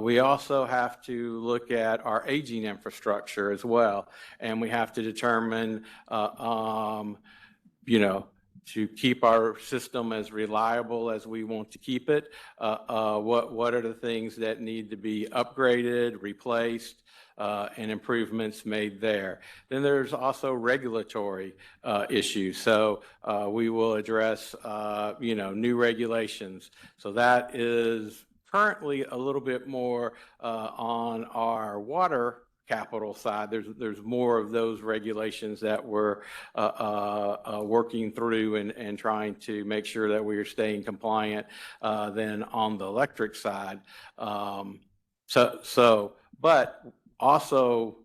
We also have to look at our aging infrastructure as well, and we have to determine, to keep our system as reliable as we want to keep it, what are the things that need to be upgraded, replaced, and improvements made there. Then there's also regulatory issues. So we will address, new regulations. So that is currently a little bit more on our water capital side. There's more of those regulations that we're working through and trying to make sure that we are staying compliant than on the electric side. But also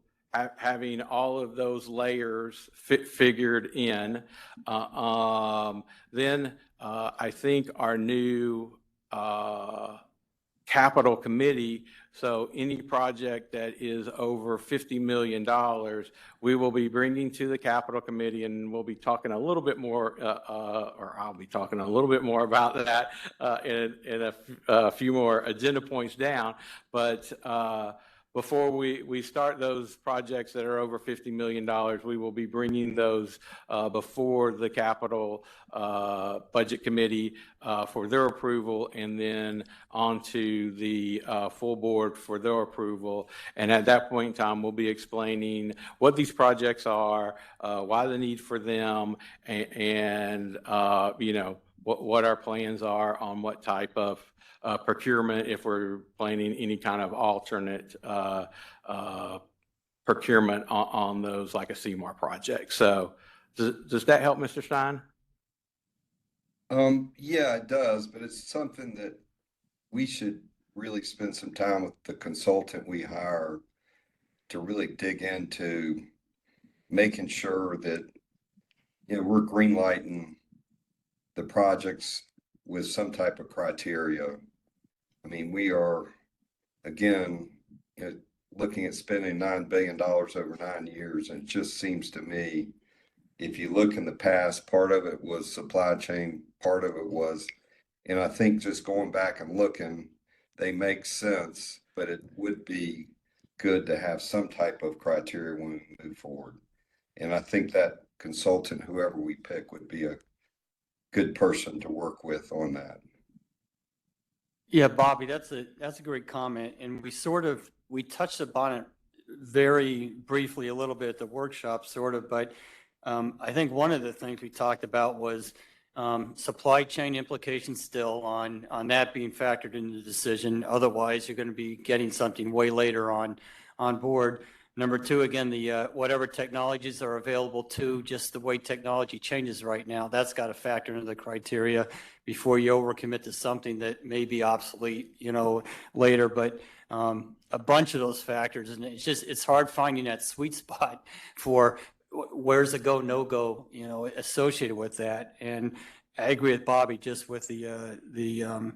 having all of those layers figured in, then I think our new capital committee, so any project that is over $50 million, we will be bringing to the capital committee, and we'll be talking a little bit more, or I'll be talking a little bit more about that in a few more agenda points down. But before we start those projects that are over $50 million, we will be bringing those before the capital budget committee for their approval, and then onto the full board for their approval. And at that point in time, we'll be explaining what these projects are, why the need for them, and you know, what our plans are on what type of procurement, if we're planning any kind of alternate procurement on those, like a CMAR project. So does that help, Mr. Stein? Yeah, it does, but it's something that we should really spend some time with the consultant we hire to really dig into, making sure that, you know, we're greenlighting the projects with some type of criteria. I mean, we are, again, you know, looking at spending $9 billion over 9 years, and it just seems to me, if you look in the past, part of it was supply chain, part of it was, and I think just going back and looking, they make sense, but it would be good to have some type of criteria when we move forward. And I think that consultant, whoever we pick, would be a good person to work with on that. Yeah, Bobby, that's a great comment. And we touched upon it very briefly a little bit at the workshop, sort of, but I think one of the things we talked about was supply chain implications still on that being factored into the decision. Otherwise, you're going to be getting something way later on board. Number two, again, the whatever technologies are available to, just the way technology changes right now, that's got to factor into the criteria before you overcommit to something that may be obsolete, you know, later. But a bunch of those factors, and it's hard finding that sweet spot for where's the go, no go, you know, associated with that. And I agree with Bobby, just with the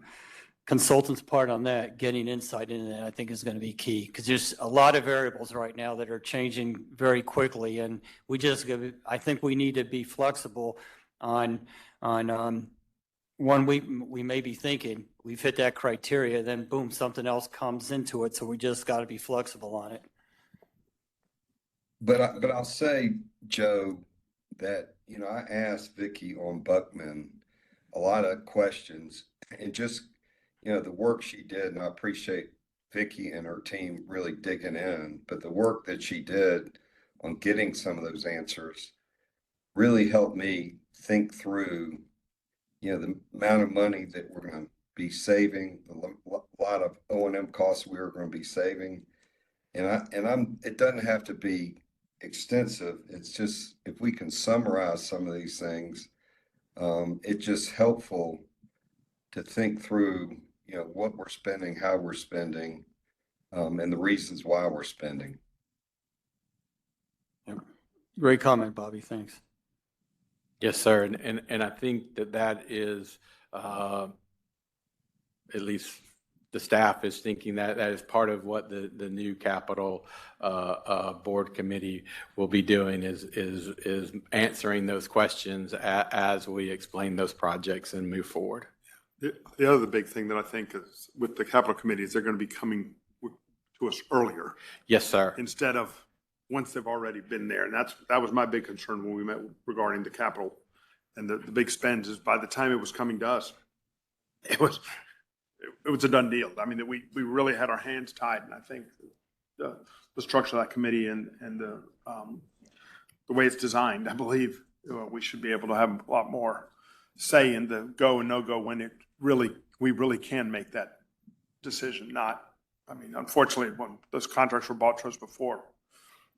consultant's part on that, getting insight into that, I think is going to be key, because there's a lot of variables right now that are changing very quickly, and I think we need to be flexible on one we may be thinking we've hit that criteria, then boom, something else comes into it, so we just got to be flexible on it. But I'll say, Joe, that, you know, I asked Vicki on Buckman a lot of questions, and just, you know, the work she did, and I appreciate Vicki and her team really digging in, but the work that she did on getting some of those answers really helped me think through, you know, the amount of money that we're going to be saving, a lot of O&M costs we are going to be saving. And it doesn't have to be extensive. It's just, if we can summarize some of these things, it's just helpful to think through, you know, what we're spending, how we're spending, and the reasons why we're spending. Yeah. Great comment, Bobby. Thanks. Yes, sir. And I think that is, at least the staff is thinking that is part of what the new capital board committee will be doing, is answering those questions as we explain those projects and move forward. The other big thing that I think is with the capital committee is they're going to be coming to us earlier. Yes, sir. Instead of once they've already been there. And that was my big concern when we met regarding the capital and the big spends, is by the time it was coming to us, it was a done deal. I mean, that we really had our hands tied. And I think the structure of that committee and the way it's designed, I believe we should be able to have a lot more say in the go and no go when we really can make that decision. I mean, unfortunately, when those contracts were bought to us before,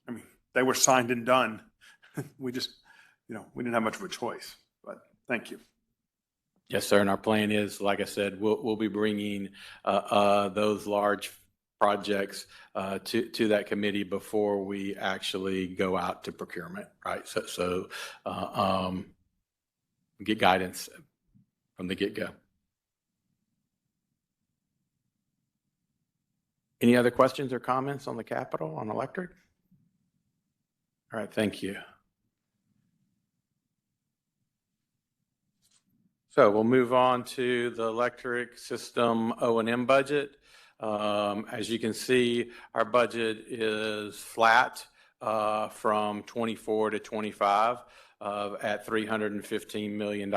I mean, they were signed and done. We just, you know, we didn't have much of a choice, but thank you. Yes, sir. And our plan is, like I said, we'll be bringing those large projects to that committee before we actually go out to procurement, right? So get guidance from the get-go. Any other questions or comments on the capital, on electric? All right, thank you. So we'll move on to the electric system O&M budget. As you can see, our budget is flat from 24 to 25 at $315 million.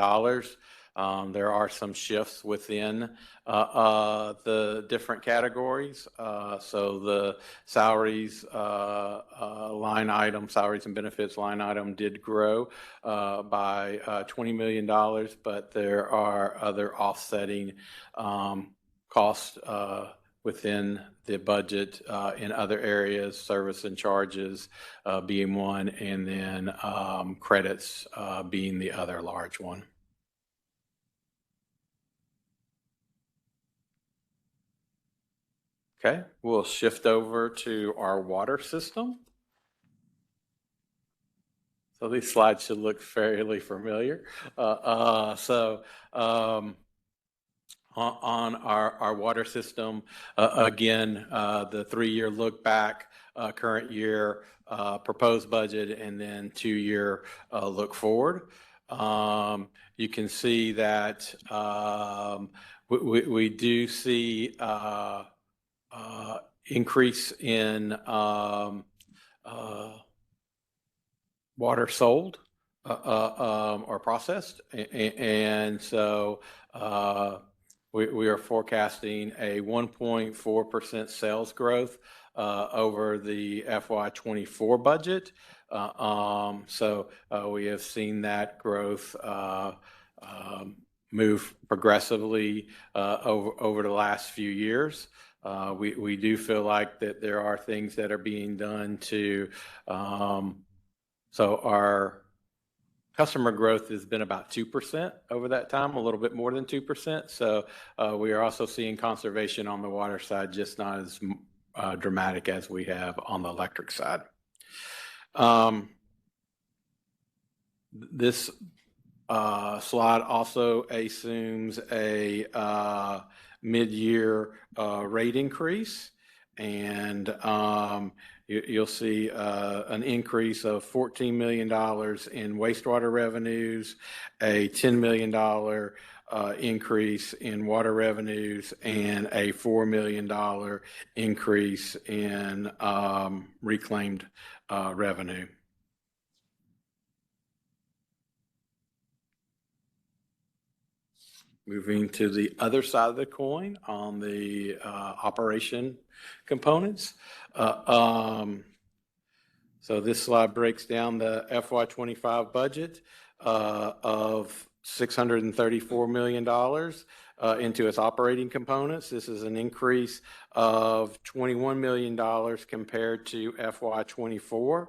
There are some shifts within the different categories. So the salaries line item, salaries and benefits line item did grow by $20 million, but there are other offsetting costs within the budget in other areas, service and charges being one, and then credits being the other large one. Okay, we'll shift over to our water system. So these slides should look fairly familiar. On our water system, again, the 3-year look back, current year proposed budget, and then 2-year look forward. You can see that we do see increase in water sold or processed, and so we are forecasting a 1.4% sales growth over the FY24 budget. So we have seen that growth move progressively over the last few years. We do feel like that there are things that are being done to, so our customer growth has been about 2% over that time, a little bit more than 2%. So we are also seeing conservation on the water side, just not as dramatic as we have on the electric side. This slide also assumes a mid-year rate increase, and you'll see an increase of $14 million in wastewater revenues, a $10 million increase in water revenues, and a $4 million increase in reclaimed revenue. Moving to the other side of the coin on the operation components. So this slide breaks down the FY25 budget of $634 million into its operating components. This is an increase of $21 million compared to FY24.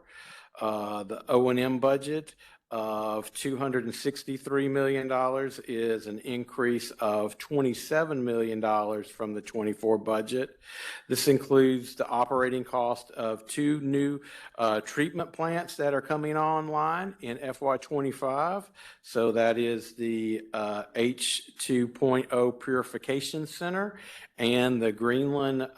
The O&M budget of $263 million is an increase of $27 million from the 24 budget. This includes the operating cost of 2 new treatment plants that are coming online in FY25. So that is the H2.0 Purification Center and the Greenland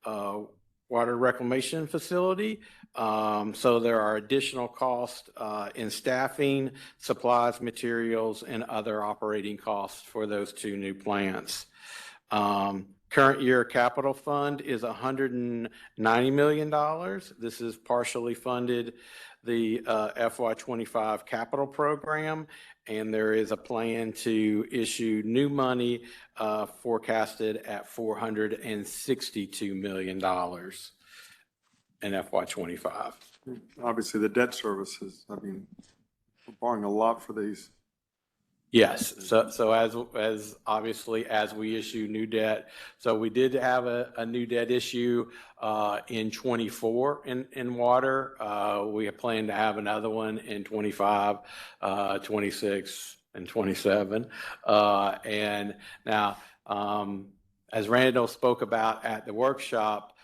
Water Reclamation Facility. So there are additional costs in staffing, supplies, materials, and other operating costs for those 2 new plants. Current year capital fund is $190 million. This is partially funded the FY25 capital program, and there is a plan to issue new money forecasted at $462 million in FY25. Obviously, the debt services, I mean, we're borrowing a lot for these. Yes. So as obviously as we issue new debt, so we did have a new debt issue in 24 in water. We plan to have another one in 25, 26, and 27. And now, as Randall spoke about at the workshop,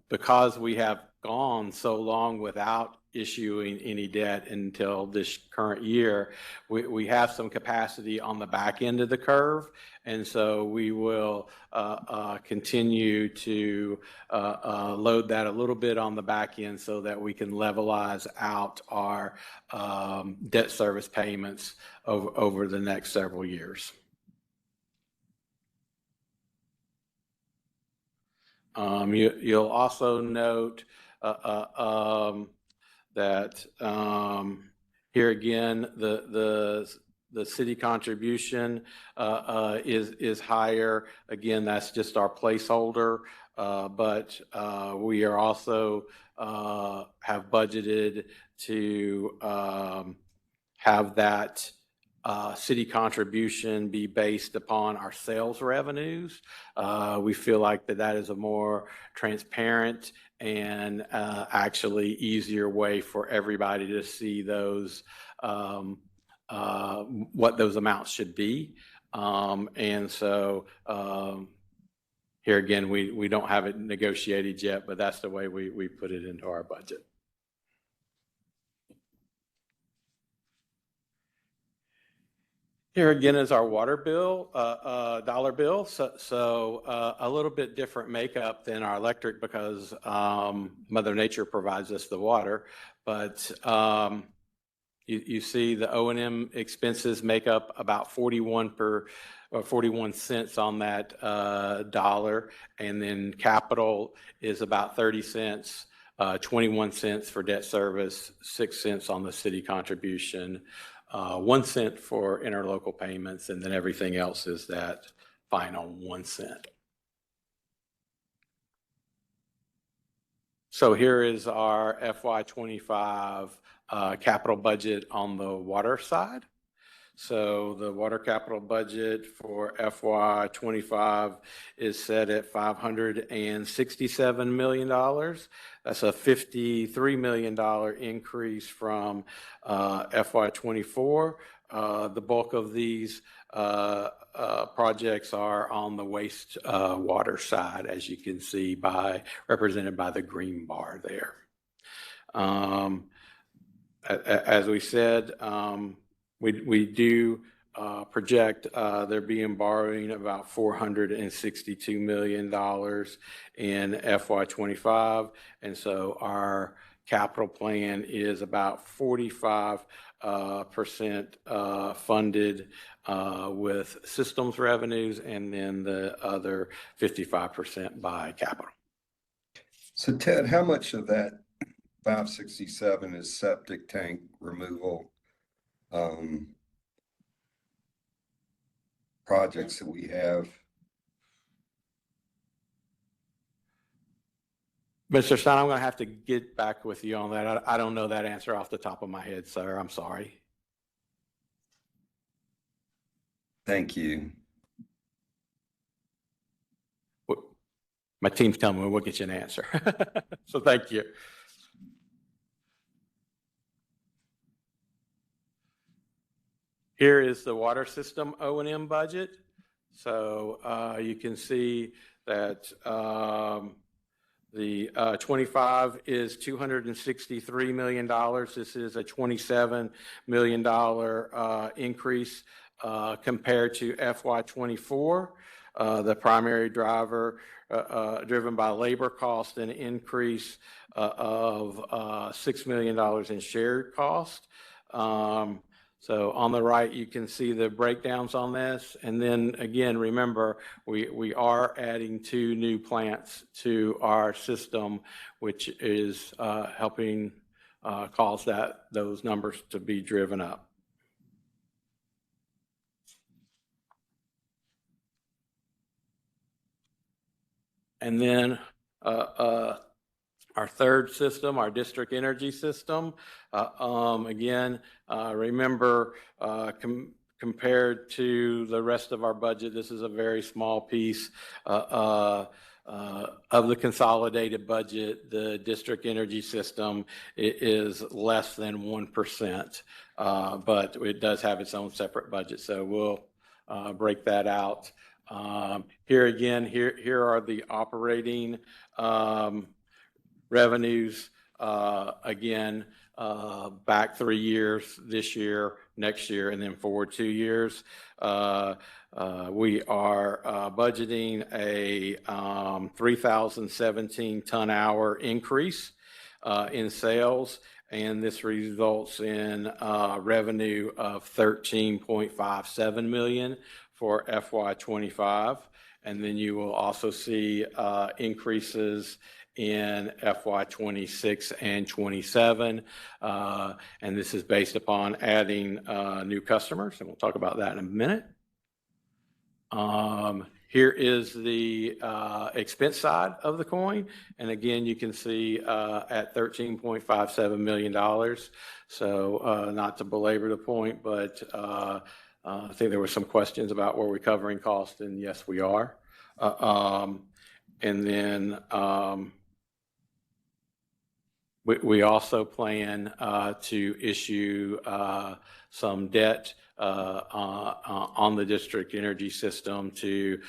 because we have gone so long without issuing any debt until this current year, we have some capacity on the back end of the curve. And so we will continue to load that a little bit on the back end so that we can levelize out our debt service payments over the next several years. You'll also note that here again, the city contribution is higher. Again, that's just our placeholder, but we are also have budgeted to have that city contribution be based upon our sales revenues. We feel like that is a more transparent and actually easier way for everybody to see those, what those amounts should be. And so here again, we don't have it negotiated yet, but that's the way we put it into our budget. Here again is our water bill, dollar bill. So a little bit different makeup than our electric because Mother Nature provides us the water. But you see the O&M expenses make up about 41 cents on that dollar. And then capital is about 30 cents, 21 cents for debt service, 6 cents on the city contribution. 1 cent for interlocal payments, and then everything else is that final 1 cent. So here is our FY25 capital budget on the water side. So the water capital budget for FY25 is set at $567 million. That's a $53 million increase from FY24. The bulk of these projects are on the waste water side, as you can see represented by the green bar there. As we said, we do project there being borrowing about $462 million in FY25. And so our capital plan is about 45% funded with systems revenues, and then the other 55% by capital. So Ted, how much of that 567 is septic tank removal projects that we have? Mr. Stein, I'm going to have to get back with you on that. I don't know that answer off the top of my head, sir. I'm sorry. Thank you. My team's telling me we'll get you an answer. So thank you. Here is the water system O&M budget. So you can see that the 25 is $263 million. This is a $27 million increase compared to FY24. The primary driver driven by labor cost, an increase of $6 million in shared cost. So on the right, you can see the breakdowns on this. And then again, remember, we are adding 2 new plants to our system, which is helping cause those numbers to be driven up. And then our third system, our district energy system, again, remember, compared to the rest of our budget, this is a very small piece of the consolidated budget. The district energy system is less than 1%, but it does have its own separate budget. So we'll break that out. Here again, here are the operating revenues, again, back 3 years, this year, next year, and then forward 2 years. We are budgeting a 3,017 ton hour increase in sales, and this results in revenue of $13.57 million for FY25. And then you will also see increases in FY26 and 27. And this is based upon adding new customers, and we'll talk about that in a minute. Here is the expense side of the coin. And again, you can see at $13.57 million. So not to belabor the point, but I think there were some questions about were we covering costs, and yes, we are. And then we also plan to issue some debt on the district energy system to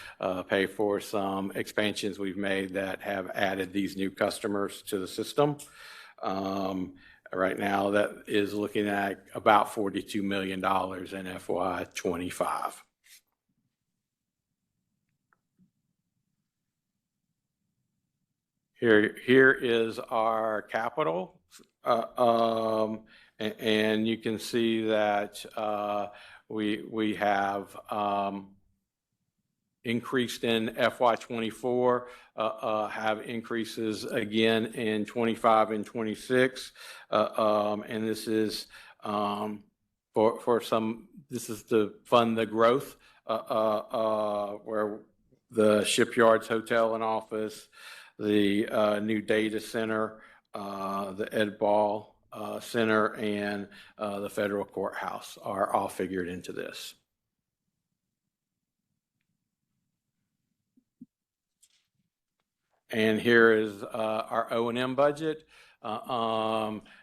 pay for some expansions we've made that have added these new customers to the system. Right now, that is looking at about $42 million in FY25. Here is our capital, and you can see that we have increased in FY24, have increases again in 25 and 26, and this is this is to fund the growth where the shipyards, hotel and office, the new data center, the Ed Ball Center, and the federal courthouse are all figured into this. And here is our O&M budget.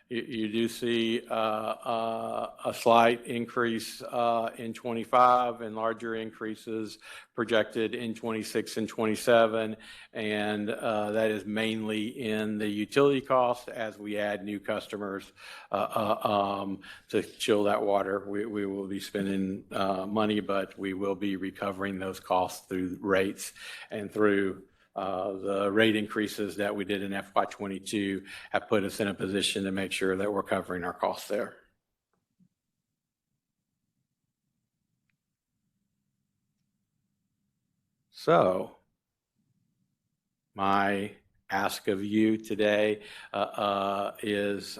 You do see a slight increase in 25 and larger increases projected in 26 and 27. And that is mainly in the utility cost as we add new customers to chill that water. We will be spending money, but we will be recovering those costs through rates and through the rate increases that we did in FY22 have put us in a position to make sure that we're covering our costs there. So my ask of you today is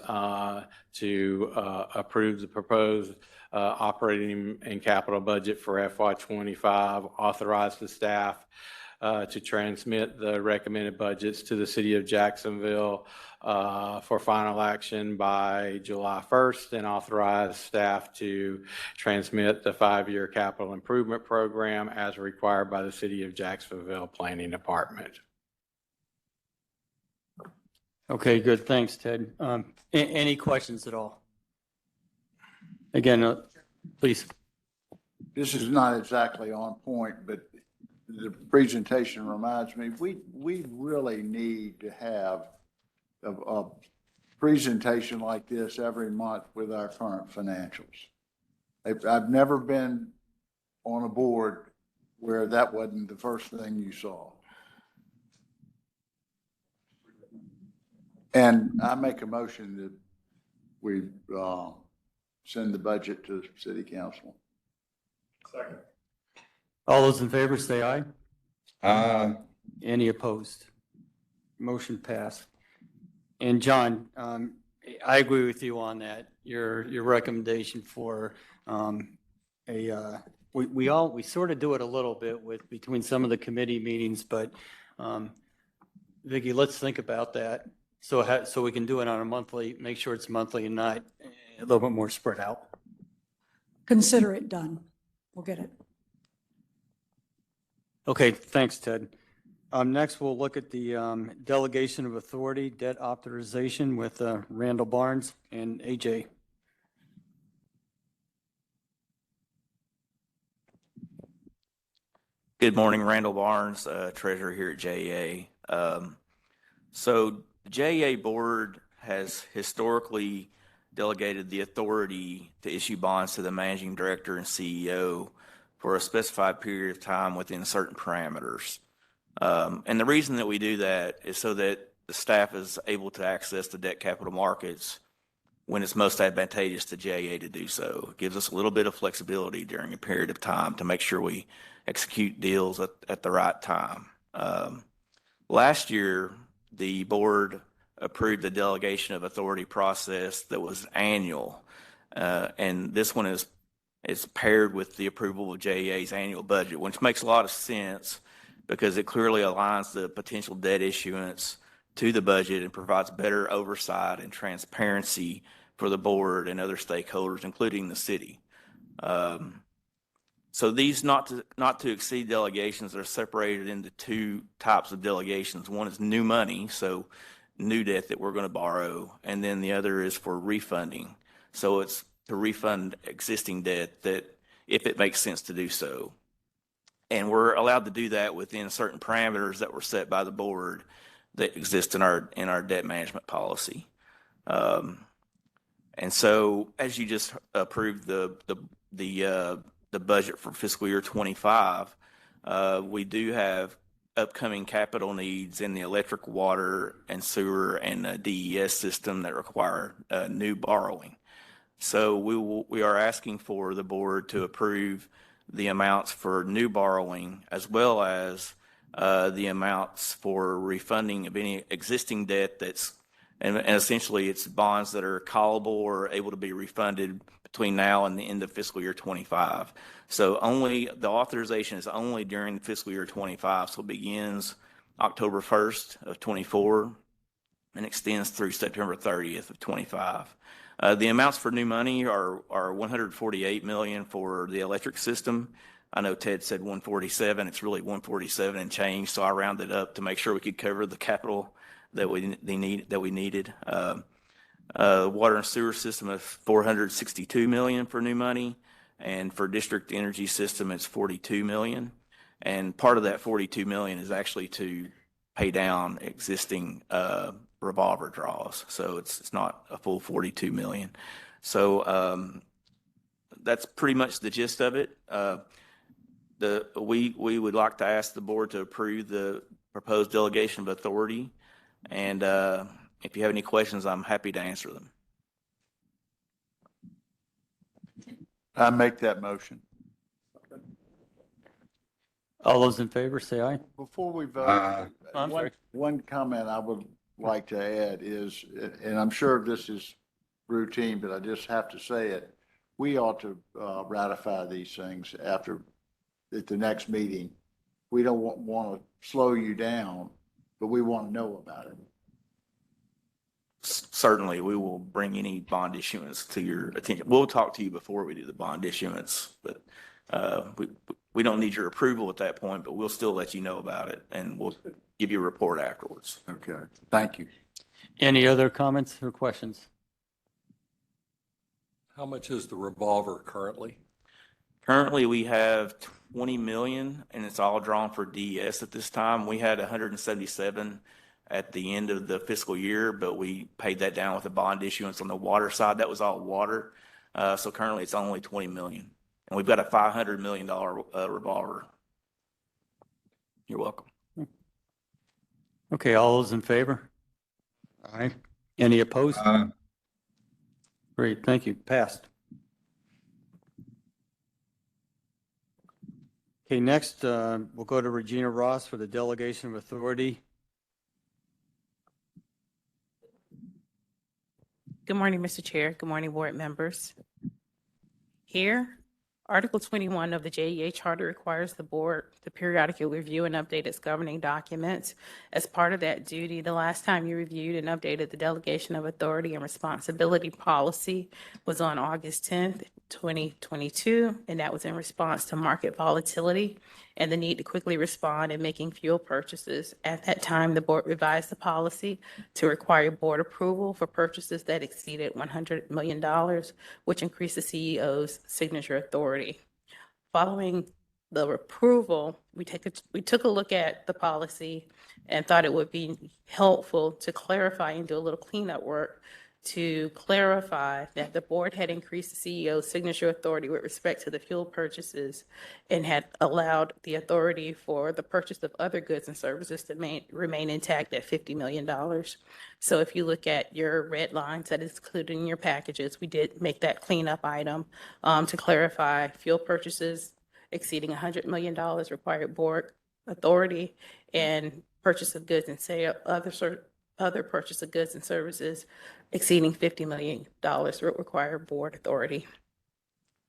to approve the proposed operating and capital budget for FY25, authorize the staff to transmit the recommended budgets to the city of Jacksonville for final action by July 1st, and authorize staff to transmit the 5-year capital improvement program as required by the city of Jacksonville Planning Department. Okay, good. Thanks, Ted. Any questions at all? Again, please. This is not exactly on point, but the presentation reminds me, we really need to have a presentation like this every month with our current financials. I've never been on a board where that wasn't the first thing you saw. And I make a motion that we send the budget to the city council. Second. All those in favor say aye. Aye. Any opposed? Motion passed. And John, I agree with you on that. Your recommendation for we sort of do it a little bit with between some of the committee meetings, but Vicki, let's think about that. So we can do it on a monthly, make sure it's monthly and not a little bit more spread out. Consider it done. We'll get it. Okay, thanks, Ted. Next, we'll look at the delegation of authority, debt authorization with Randall Barnes and AJ. Good morning, Randall Barnes, treasurer here at JEA. So the JEA board has historically delegated the authority to issue bonds to the managing director and CEO for a specified period of time within certain parameters. And the reason that we do that is so that the staff is able to access the debt capital markets when it's most advantageous to JEA to do so. It gives us a little bit of flexibility during a period of time to make sure we execute deals at the right time. Last year, the board approved the delegation of authority process that was annual. And this one is paired with the approval of JEA's annual budget, which makes a lot of sense because it clearly aligns the potential debt issuance to the budget and provides better oversight and transparency for the board and other stakeholders, including the city. So these not to exceed delegations are separated into two types of delegations. One is new money, so new debt that we're going to borrow, and then the other is for refunding. So it's to refund existing debt that if it makes sense to do so. And we're allowed to do that within certain parameters that were set by the board that exist in our debt management policy. And so as you just approved the budget for fiscal year 25, we do have upcoming capital needs in the electric, water, and sewer and DES system that require new borrowing. So we are asking for the board to approve the amounts for new borrowing as well as the amounts for refunding of any existing debt and essentially it's bonds that are callable or able to be refunded between now and the end of fiscal year 25. So the authorization is only during fiscal year 25, so it begins October 1st of 24 and extends through September 30th of 25. The amounts for new money are $148 million for the electric system. I know Ted said 147. It's really 147 and change, so I rounded up to make sure we could cover the capital that we needed. Water and sewer system of $462 million for new money, and for district energy system it's $42 million. And part of that $42 million is actually to pay down existing revolver draws, so it's not a full $42 million. So that's pretty much the gist of it. We would like to ask the board to approve the proposed delegation of authority, and if you have any questions, I'm happy to answer them. I make that motion. All those in favor, say aye. Before we vote, I'm sorry. one comment I would like to add is, and I'm sure this is routine, but I just have to say it, we ought to ratify these things at the next meeting. We don't want to slow you down, but we want to know about it. Certainly, we will bring any bond issuance to your attention. We'll talk to you before we do the bond issuance, but we don't need your approval at that point, but we'll still let you know about it, and we'll give you a report afterwards. Okay, thank you. Any other comments or questions? How much is the revolver currently? Currently, we have 20 million, and it's all drawn for DES at this time. We had 177 at the end of the fiscal year, but we paid that down with a bond issuance on the water side. That was all water. So currently it's only 20 million. And we've got a $500 million revolver. You're welcome. Okay, all those in favor? Aye. Any opposed? Great, thank you. Passed. Okay, next we'll go to Regina Ross for the delegation of authority. Good morning, Mr. Chair. Good morning, board members. Here, Article 21 of the JEA Charter requires the board to periodically review and update its governing documents. As part of that duty, the last time you reviewed and updated the delegation of authority and responsibility policy was on August 10th, 2022, and that was in response to market volatility and the need to quickly respond in making fuel purchases. At that time, the board revised the policy to require board approval for purchases that exceeded $100 million, which increased the CEO's signature authority. Following the approval, we took a look at the policy and thought it would be helpful to clarify and do a little cleanup work to clarify that the board had increased the CEO's signature authority with respect to the fuel purchases and had allowed the authority for the purchase of other goods and services to remain intact at $50 million. So if you look at your red lines that is included in your packages, we did make that cleanup item to clarify fuel purchases exceeding $100 million required board authority, and purchase of goods and sale, other purchase of goods and services exceeding $50 million would require board authority.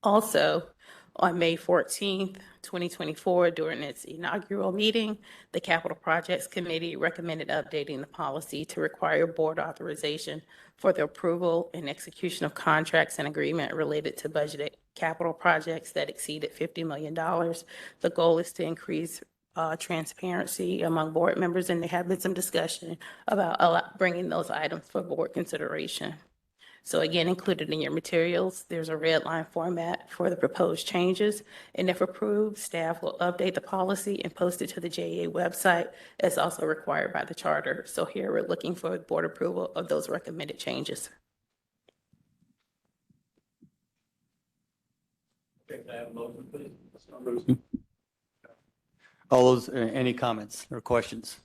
Also, on May 14th, 2024, during its inaugural meeting, the Capital Projects Committee recommended updating the policy to require board authorization for the approval and execution of contracts and agreement related to budgeted capital projects that exceeded $50 million. The goal is to increase transparency among board members, and there have been some discussion about bringing those items for board consideration. So again, included in your materials, there's a red line format for the proposed changes, and if approved, staff will update the policy and post it to the JEA website as also required by the charter. So here we're looking for board approval of those recommended changes. All those, any comments or questions?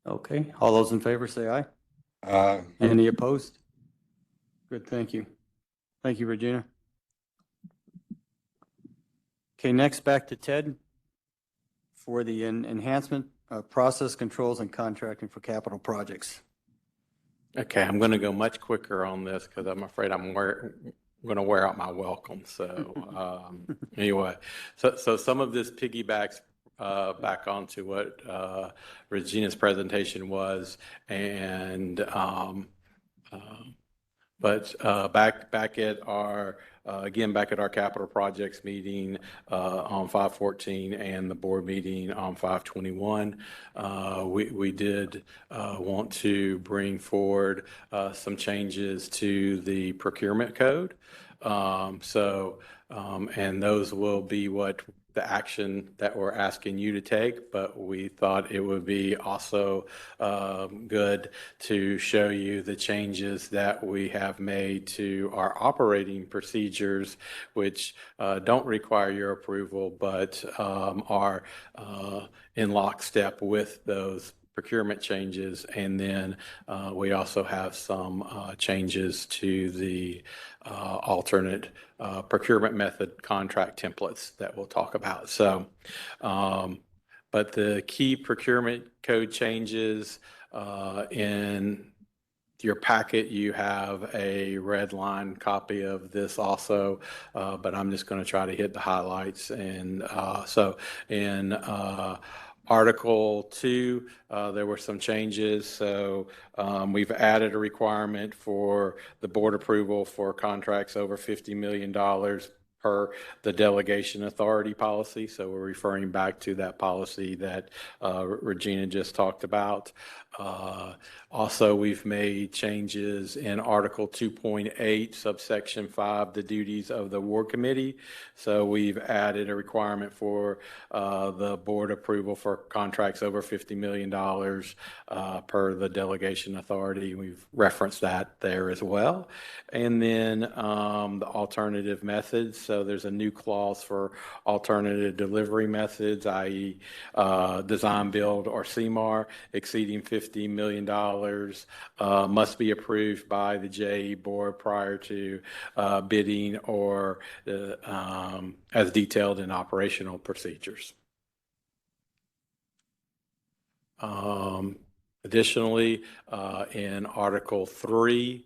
Okay, all those in favor say aye. Any opposed? Good, thank you. Thank you, Regina. Okay, next back to Ted for the enhancement of process controls and contracting for capital projects. Okay, I'm going to go much quicker on this because I'm afraid I'm going to wear out my welcome. So anyway, so some of this piggybacks back onto what Regina's presentation was, and back at our back at our capital projects meeting on 5/14 and the board meeting on 5/21, we did want to bring forward some changes to the procurement code. And those will be what the action that we're asking you to take, but we thought it would be also good to show you the changes that we have made to our operating procedures, which don't require your approval, but are in lockstep with those procurement changes. And then we also have some changes to the alternate procurement method contract templates that we'll talk about. So, but the key procurement code changes in your packet, you have a red line copy of this also, but I'm just going to try to hit the highlights. And so in Article 2, there were some changes. So we've added a requirement for the board approval for contracts over $50 million per the delegation authority policy. So we're referring back to that policy that Regina just talked about. Also, we've made changes in Article 2.8, subsection 5, the duties of the award committee. So we've added a requirement for the board approval for contracts over $50 million per the delegation authority. We've referenced that there as well. And then the alternative methods. So there's a new clause for alternative delivery methods, i.e. Design, build, or CMAR exceeding $50 million must be approved by the JEA board prior to bidding or as detailed in operational procedures. Additionally, in Article 3,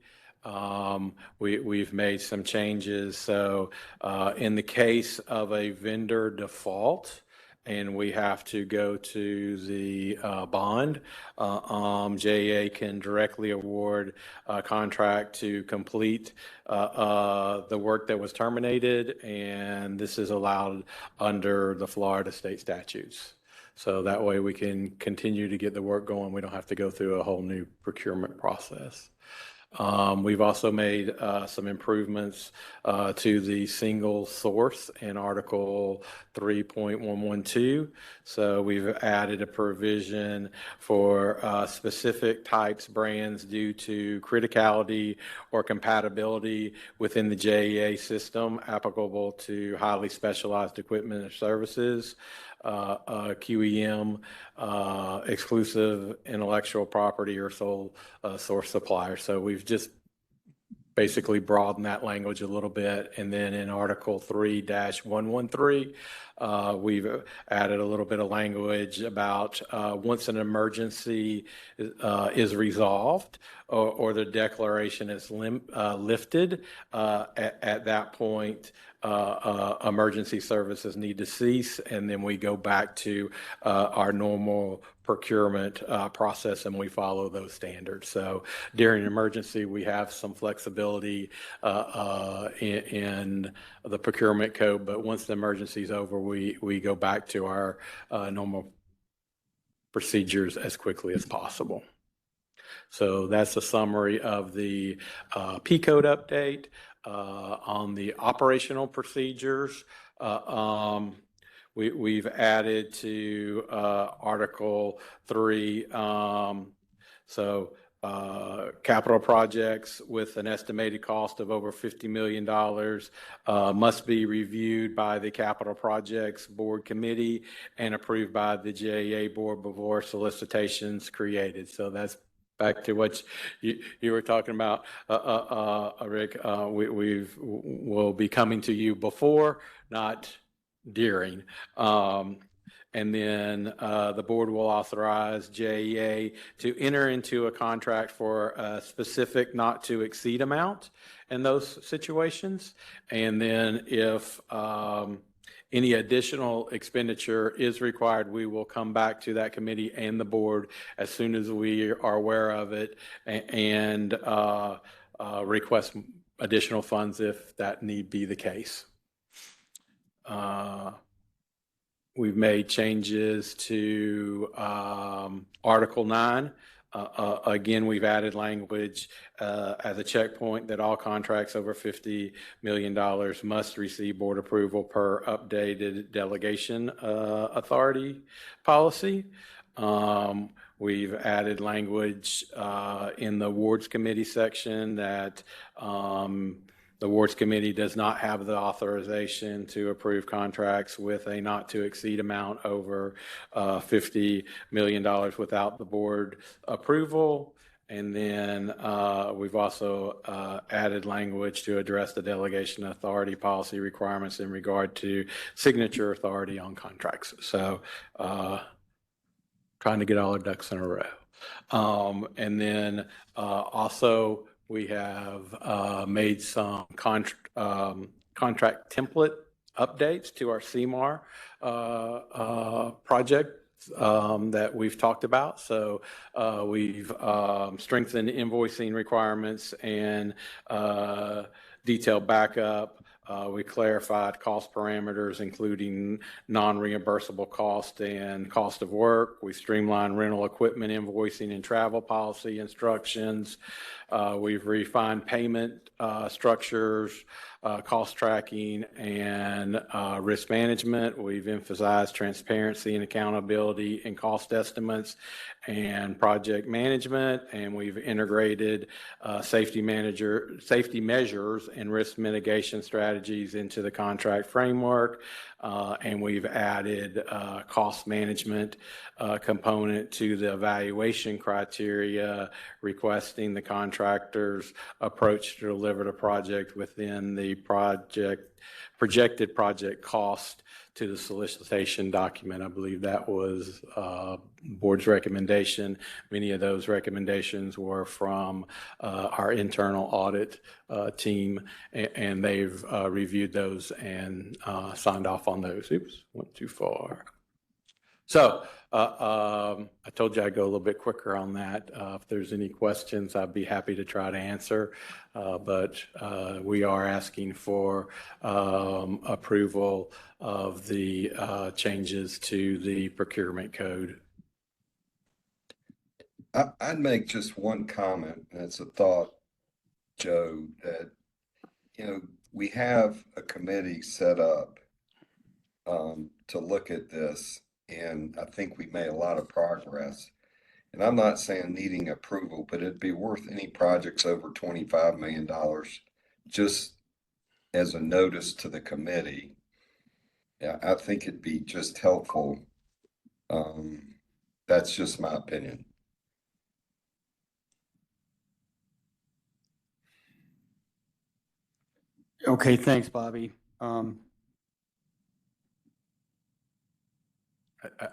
we've made some changes. So in the case of a vendor default, and we have to go to the bond, JEA can directly award a contract to complete the work that was terminated, and this is allowed under the Florida state statutes. So that way we can continue to get the work going. We don't have to go through a whole new procurement process. We've also made some improvements to the single source in Article 3.112. So we've added a provision for specific types, brands due to criticality or compatibility within the JEA system applicable to highly specialized equipment and services. QEM, exclusive intellectual property or sole source supplier. So we've just basically broadened that language a little bit. And then in Article 3-113, we've added a little bit of language about once an emergency is resolved or the declaration is lifted, at that point, emergency services need to cease, and then we go back to our normal procurement process, and we follow those standards. So during an emergency, we have some flexibility in the procurement code, but once the emergency is over, we go back to our normal procedures as quickly as possible. So that's a summary of the P code update. On the operational procedures, we've added to Article 3, capital projects with an estimated cost of over $50 million must be reviewed by the Capital Projects Board Committee and approved by the JEA Board before solicitations created. So that's back to what you were talking about, Rick. We'll be coming to you before, not during. And then the board will authorize JEA to enter into a contract for a specific not to exceed amount in those situations. And then if any additional expenditure is required, we will come back to that committee and the board as soon as we are aware of it and request additional funds if that need be the case. We've made changes to Article 9. Again, we've added language as a checkpoint that all contracts over $50 million must receive board approval per updated delegation authority policy. We've added language in the awards committee section that the awards committee does not have the authorization to approve contracts with a not to exceed amount over $50 million without the board approval. And then we've also added language to address the delegation authority policy requirements in regard to signature authority on contracts. So trying to get all our ducks in a row. And then also, we have made some contract template updates to our CMAR project that we've talked about. So we've strengthened invoicing requirements and detailed backup. We clarified cost parameters, including non-reimbursable cost and cost of work. We streamlined rental equipment invoicing and travel policy instructions. We've refined payment structures, cost tracking, and risk management. We've emphasized transparency and accountability in cost estimates and project management, and we've integrated safety measures and risk mitigation strategies into the contract framework. And we've added cost management component to the evaluation criteria, requesting the contractor's approach to deliver the project within the projected project cost to the solicitation document. I believe that was board's recommendation. Many of those recommendations were from our internal audit team, and they've reviewed those and signed off on those. Oops, went too far. So I told you I'd go a little bit quicker on that. If there's any questions, I'd be happy to try to answer. But we are asking for approval of the changes to the procurement code. I'd make just one comment, and it's a thought Joe, that, we have a committee set up to look at this, and I think we made a lot of progress. And I'm not saying needing approval, but it'd be worth any projects over $25 million just as a notice to the committee. Yeah, I think it'd be just helpful. That's just my opinion. Okay, thanks, Bobby.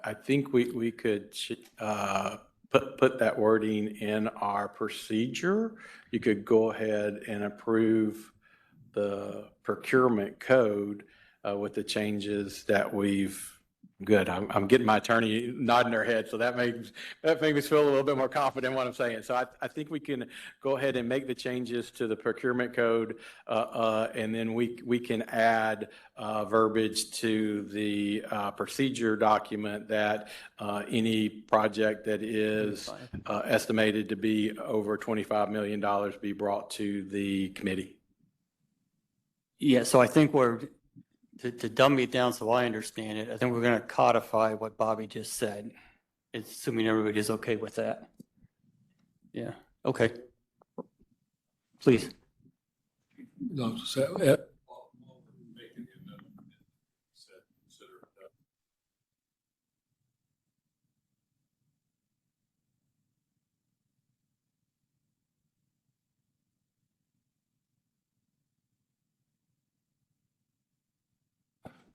I think we could put that wording in our procedure. You could go ahead and approve the procurement code with the changes that we've. Good. I'm getting my attorney nodding their head, so that makes me feel a little bit more confident in what I'm saying. So I think we can go ahead and make the changes to the procurement code, and then we can add verbiage to the procedure document that any project that is estimated to be over $25 million be brought to the committee. Yeah, so I think to dumb it down so I understand it, I think we're going to codify what Bobby just said, assuming everybody's okay with that. Yeah, okay. Please. No, so,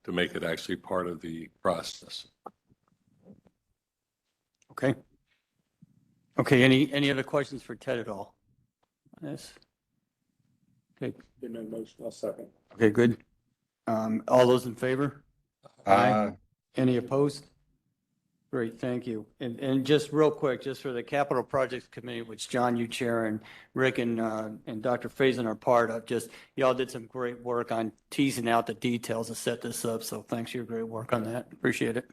to make it actually part of the process. Okay. Okay, any other questions for Ted at all? Yes. Okay. Motion, I'll second. Okay, good. All those in favor? Any opposed? Great, thank you. And just real quick, just for the Capital Projects Committee, which John, you chair, and Rick and Dr. Faison are part of, y'all did some great work on teasing out the details to set this up. So thanks for your great work on that. Appreciate it.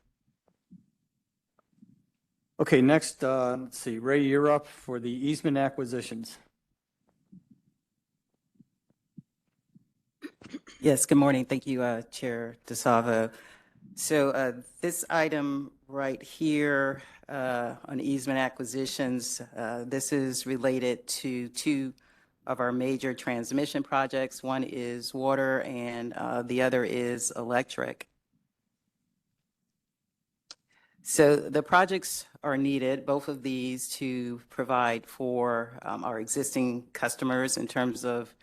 Okay, next, let's see, Ray, you're up for the easement acquisitions. Yes, good morning. Thank you, Chair DeSalvo. So this item right here on easement acquisitions, this is related to two of our major transmission projects. One is water and the other is electric. So the projects are needed, both of these, to provide for our existing customers in terms of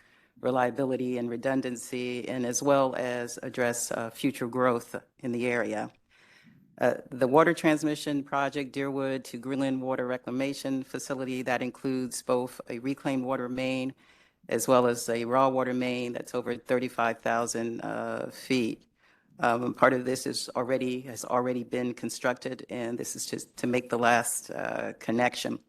reliability and redundancy, and as well as address future growth in the area. The water transmission project, Deerwood to Greenland Water Reclamation Facility, that includes both a reclaimed water main as well as a raw water main that's over 35,000 feet. Part of this has already been constructed, and this is just to make the last connection.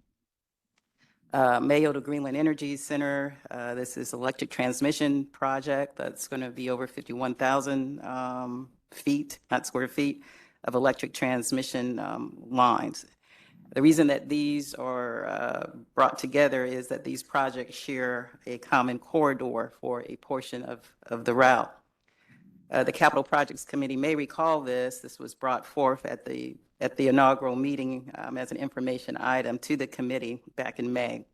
Mayo to Greenland Energy Center, this is electric transmission project that's going to be over 51,000 feet, not square feet, of electric transmission lines. The reason that these are brought together is that these projects share a common corridor for a portion of the route. The Capital Projects Committee may recall this was brought forth at the inaugural meeting as an information item to the committee back in May.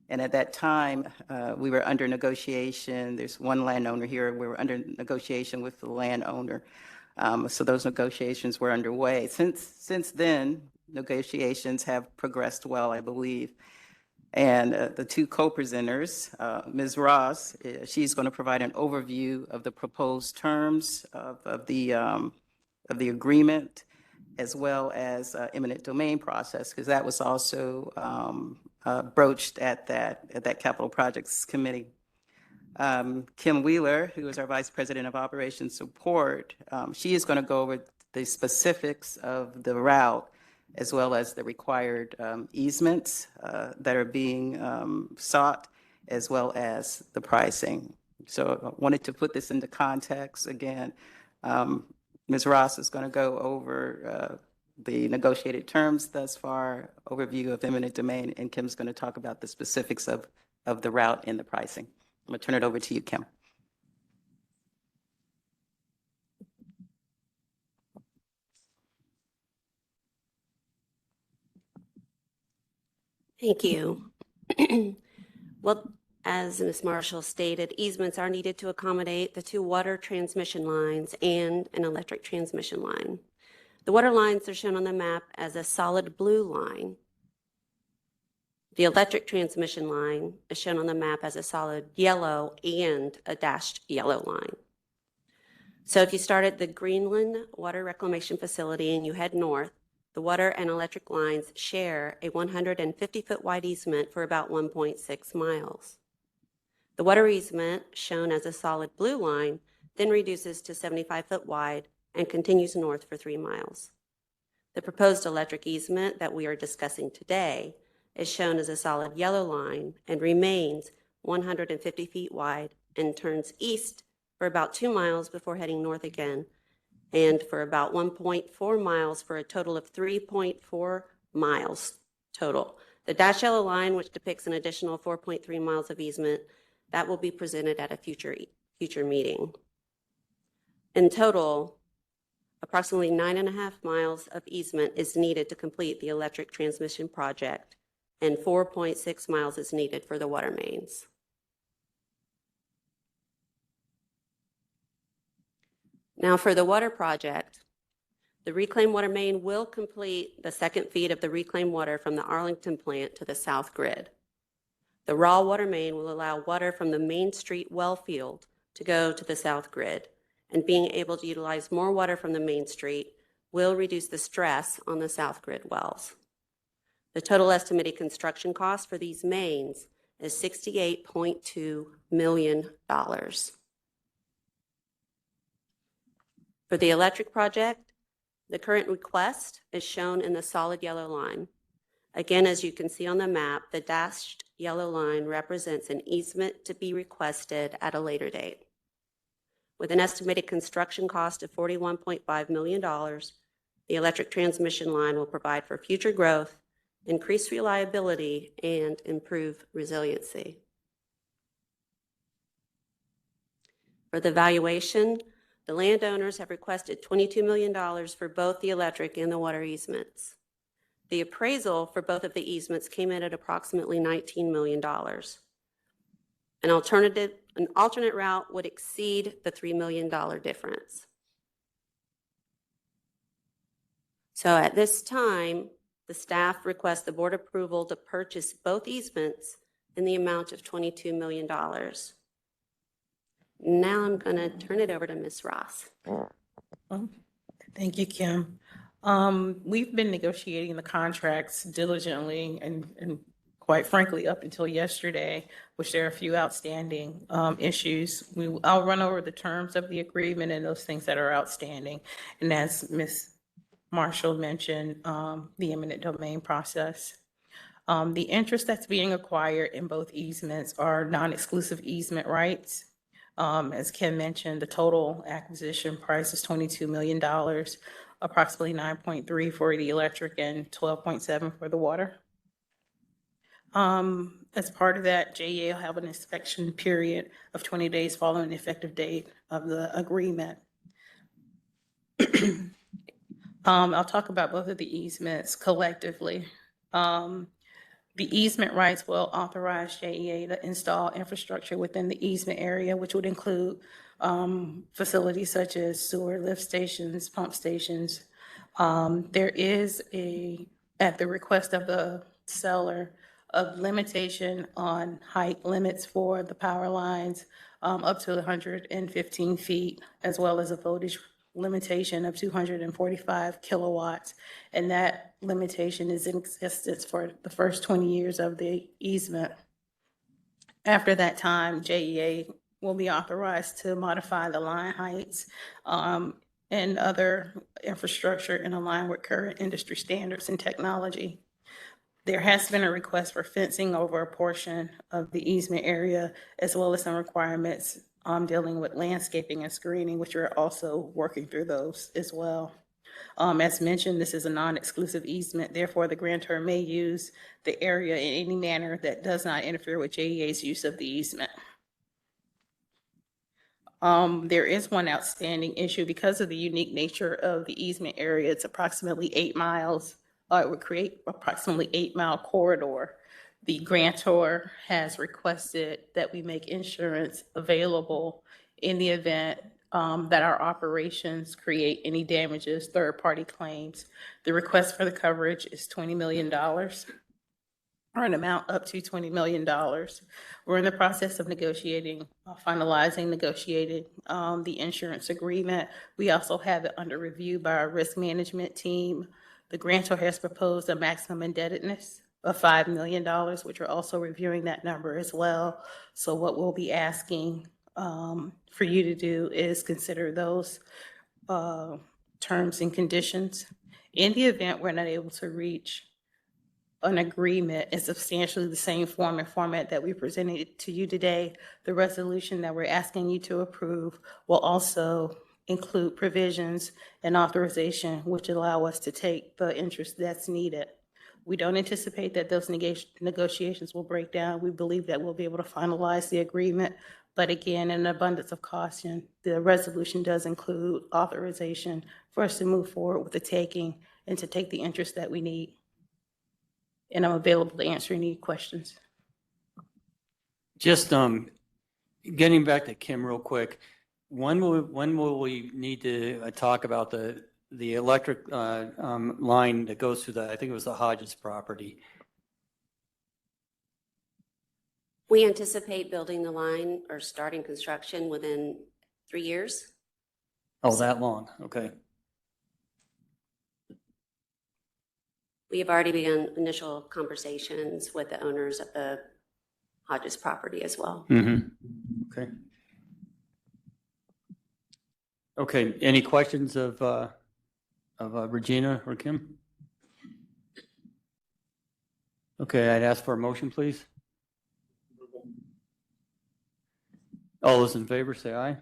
And at that time, we were under negotiation. There's one landowner here. We were under negotiation with the landowner. So those negotiations were underway. Since then, negotiations have progressed well, I believe. And the two co-presenters, Ms. Ross, she's going to provide an overview of the proposed terms of the agreement, as well as eminent domain process, because that was also broached at that Capital Projects Committee. Kim Wheeler, who is our Vice President of Operations Support, she is going to go over the specifics of the route, as well as the required easements that are being sought, as well as the pricing. So I wanted to put this into context. Again, Ms. Ross is going to go over the negotiated terms thus far, overview of eminent domain, and Kim's going to talk about the specifics of of the route and the pricing. I'm going to turn it over to you, Kim. Thank you. Well, as Ms. Marshall stated, easements are needed to accommodate the 2 water transmission lines and an electric transmission line. The water lines are shown on the map as a solid blue line. The electric transmission line is shown on the map as a solid yellow and a dashed yellow line. So if you start at the Greenland Water Reclamation Facility and you head north, the water and electric lines share a 150-foot wide easement for about 1.6 miles. The water easement, shown as a solid blue line, then reduces to 75-foot wide and continues north for 3 miles. The proposed electric easement that we are discussing today is shown as a solid yellow line and remains 150 feet wide and turns east for about 2 miles before heading north again, and for about 1.4 miles for a total of 3.4 miles total. The dashed yellow line, which depicts an additional 4.3 miles of easement, that will be presented at a future meeting. In total, approximately 9.5 miles of easement is needed to complete the electric transmission project, and 4.6 miles is needed for the water mains. Now for the water project, the reclaimed water main will complete the second feed of the reclaimed water from the Arlington plant to the south grid. The raw water main will allow water from the Main Street well field to go to the south grid, and being able to utilize more water from the Main Street will reduce the stress on the south grid wells. The total estimated construction cost for these mains is $68.2 million. For the electric project, the current request is shown in the solid yellow line. Again, as you can see on the map, the dashed yellow line represents an easement to be requested at a later date. With an estimated construction cost of $41.5 million, the electric transmission line will provide for future growth, increase reliability, and improve resiliency. For the valuation, the landowners have requested $22 million for both the electric and the water easements. The appraisal for both of the easements came in at approximately $19 million. An alternate route would exceed the $3 million difference. So at this time, the staff requests the board approval to purchase both easements in the amount of $22 million. Now I'm going to turn it over to Ms. Ross. Thank you, Kim. We've been negotiating the contracts diligently and quite frankly, up until yesterday, which there are a few outstanding issues. I'll run over the terms of the agreement and those things that are outstanding. And as Ms. Marshall mentioned, the eminent domain process. The interest that's being acquired in both easements are non-exclusive easement rights. As Kim mentioned, the total acquisition price is $22 million, approximately 9.3 for the electric and 12.7 for the water. As part of that, JEA will have an inspection period of 20 days following the effective date of the agreement. I'll talk about both of the easements collectively. The easement rights will authorize JEA to install infrastructure within the easement area, which would include facilities such as sewer lift stations, pump stations. There is at the request of the seller, a limitation on height limits for the power lines up to 115 feet, as well as a voltage limitation of 245 kilowatts. And that limitation is in existence for the first 20 years of the easement. After that time, JEA will be authorized to modify the line heights and other infrastructure in line with current industry standards and technology. There has been a request for fencing over a portion of the easement area, as well as some requirements dealing with landscaping and screening, which we're also working through those as well. As mentioned, this is a non-exclusive easement, therefore the grantor may use the area in any manner that does not interfere with JEA's use of the easement. There is one outstanding issue because of the unique nature of the easement area. It's approximately 8 miles. It would create approximately 8-mile corridor. The grantor has requested that we make insurance available in the event that our operations create any damages, third-party claims. The request for the coverage is $20 million. Or an amount up to $20 million. We're in the process of negotiating, finalizing, negotiating the insurance agreement. We also have it under review by our risk management team. The grantor has proposed a maximum indebtedness of $5 million, which we're also reviewing that number as well. So what we'll be asking for you to do is consider those terms and conditions. In the event we're not able to reach an agreement in substantially the same form and format that we presented to you today, the resolution that we're asking you to approve will also include provisions and authorization which allow us to take the interest that's needed. We don't anticipate that those negotiations will break down. We believe that we'll be able to finalize the agreement. But again, in an abundance of caution, the resolution does include authorization for us to move forward with the taking and to take the interest that we need. And I'm available to answer any questions. Just getting back to Kim real quick, when will we need to talk about the electric line that goes through the, I think it was the Hodges property? We anticipate building the line or starting construction within 3 years. Oh, that long, okay. We have already begun initial conversations with the owners of the Hodges property as well. Okay. Okay, any questions of Regina or Kim? Okay, I'd ask for a motion, please. All those in favor, say aye.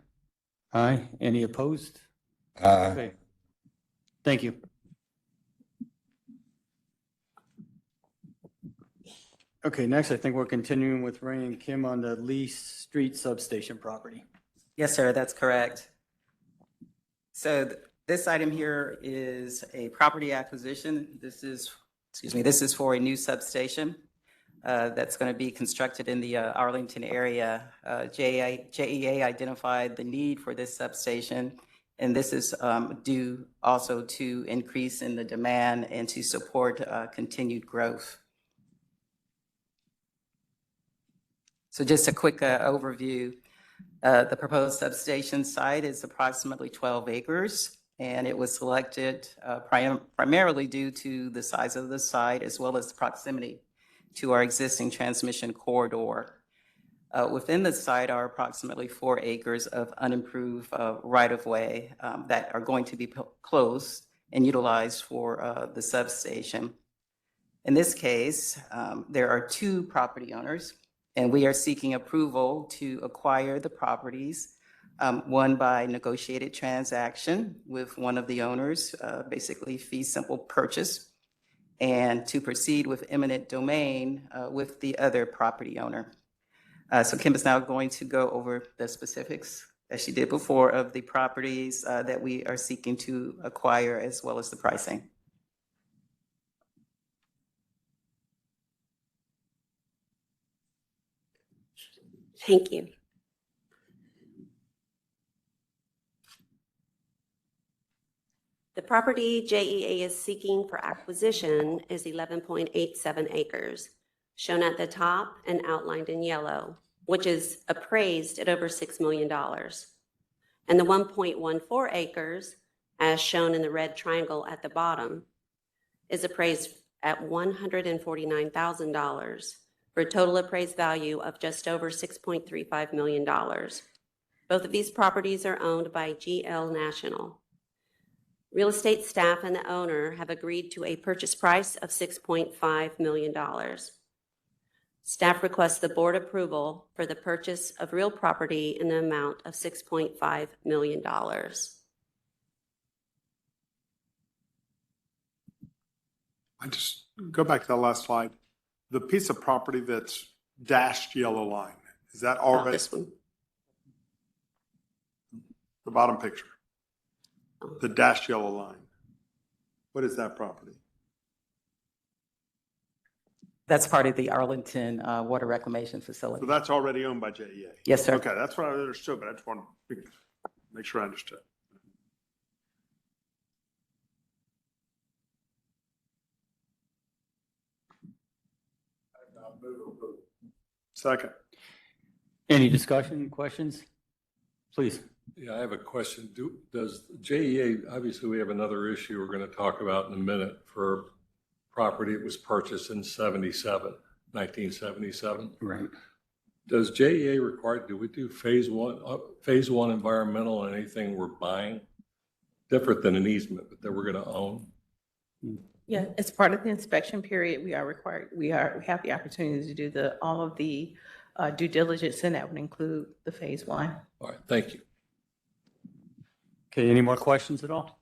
Aye. Any opposed? Aye. Okay. Thank you. Okay, next, I think we're continuing with Ray and Kim on the Lee Street substation property. Yes, sir, that's correct. So this item here is a property acquisition. This is for a new substation that's going to be constructed in the Arlington area. JEA identified the need for this substation, and this is due also to increase in the demand and to support continued growth. So just a quick overview. The proposed substation site is approximately 12 acres, and it was selected primarily due to the size of the site as well as proximity to our existing transmission corridor. Within the site are approximately 4 acres of unimproved right-of-way that are going to be closed and utilized for the substation. In this case, there are 2 property owners, and we are seeking approval to acquire the properties, one by negotiated transaction with one of the owners, basically fee simple purchase, and to proceed with eminent domain with the other property owner. So Kim is now going to go over the specifics, as she did before, of the properties that we are seeking to acquire, as well as the pricing. Thank you. The property JEA is seeking for acquisition is 11.87 acres, shown at the top and outlined in yellow, which is appraised at over $6 million. And the 1.14 acres, as shown in the red triangle at the bottom, is appraised at $149,000 for a total appraised value of just over $6.35 million. Both of these properties are owned by GL National. Real estate staff and the owner have agreed to a purchase price of $6.5 million. Staff requests the board approval for the purchase of real property in the amount of $6.5 million. I just go back to that last slide. The piece of property that's dashed yellow line, is that already? This one. The bottom picture. The dashed yellow line. What is that property? That's part of the Arlington Water Reclamation Facility. So that's already owned by JEA? Yes, sir. Okay, that's what I understood, but I just want to make sure I understood. Second. Any discussion, questions? Please. Yeah, I have a question. Does JEA, obviously we have another issue we're going to talk about in a minute for property that was purchased in 1977. Right. Does JEA require, do we do phase one environmental and anything we're buying? Different than an easement, but that we're going to own? Yeah, as part of the inspection period, we have the opportunity to do all of the due diligence, and that would include the phase one. All right, thank you. Okay, any more questions at all?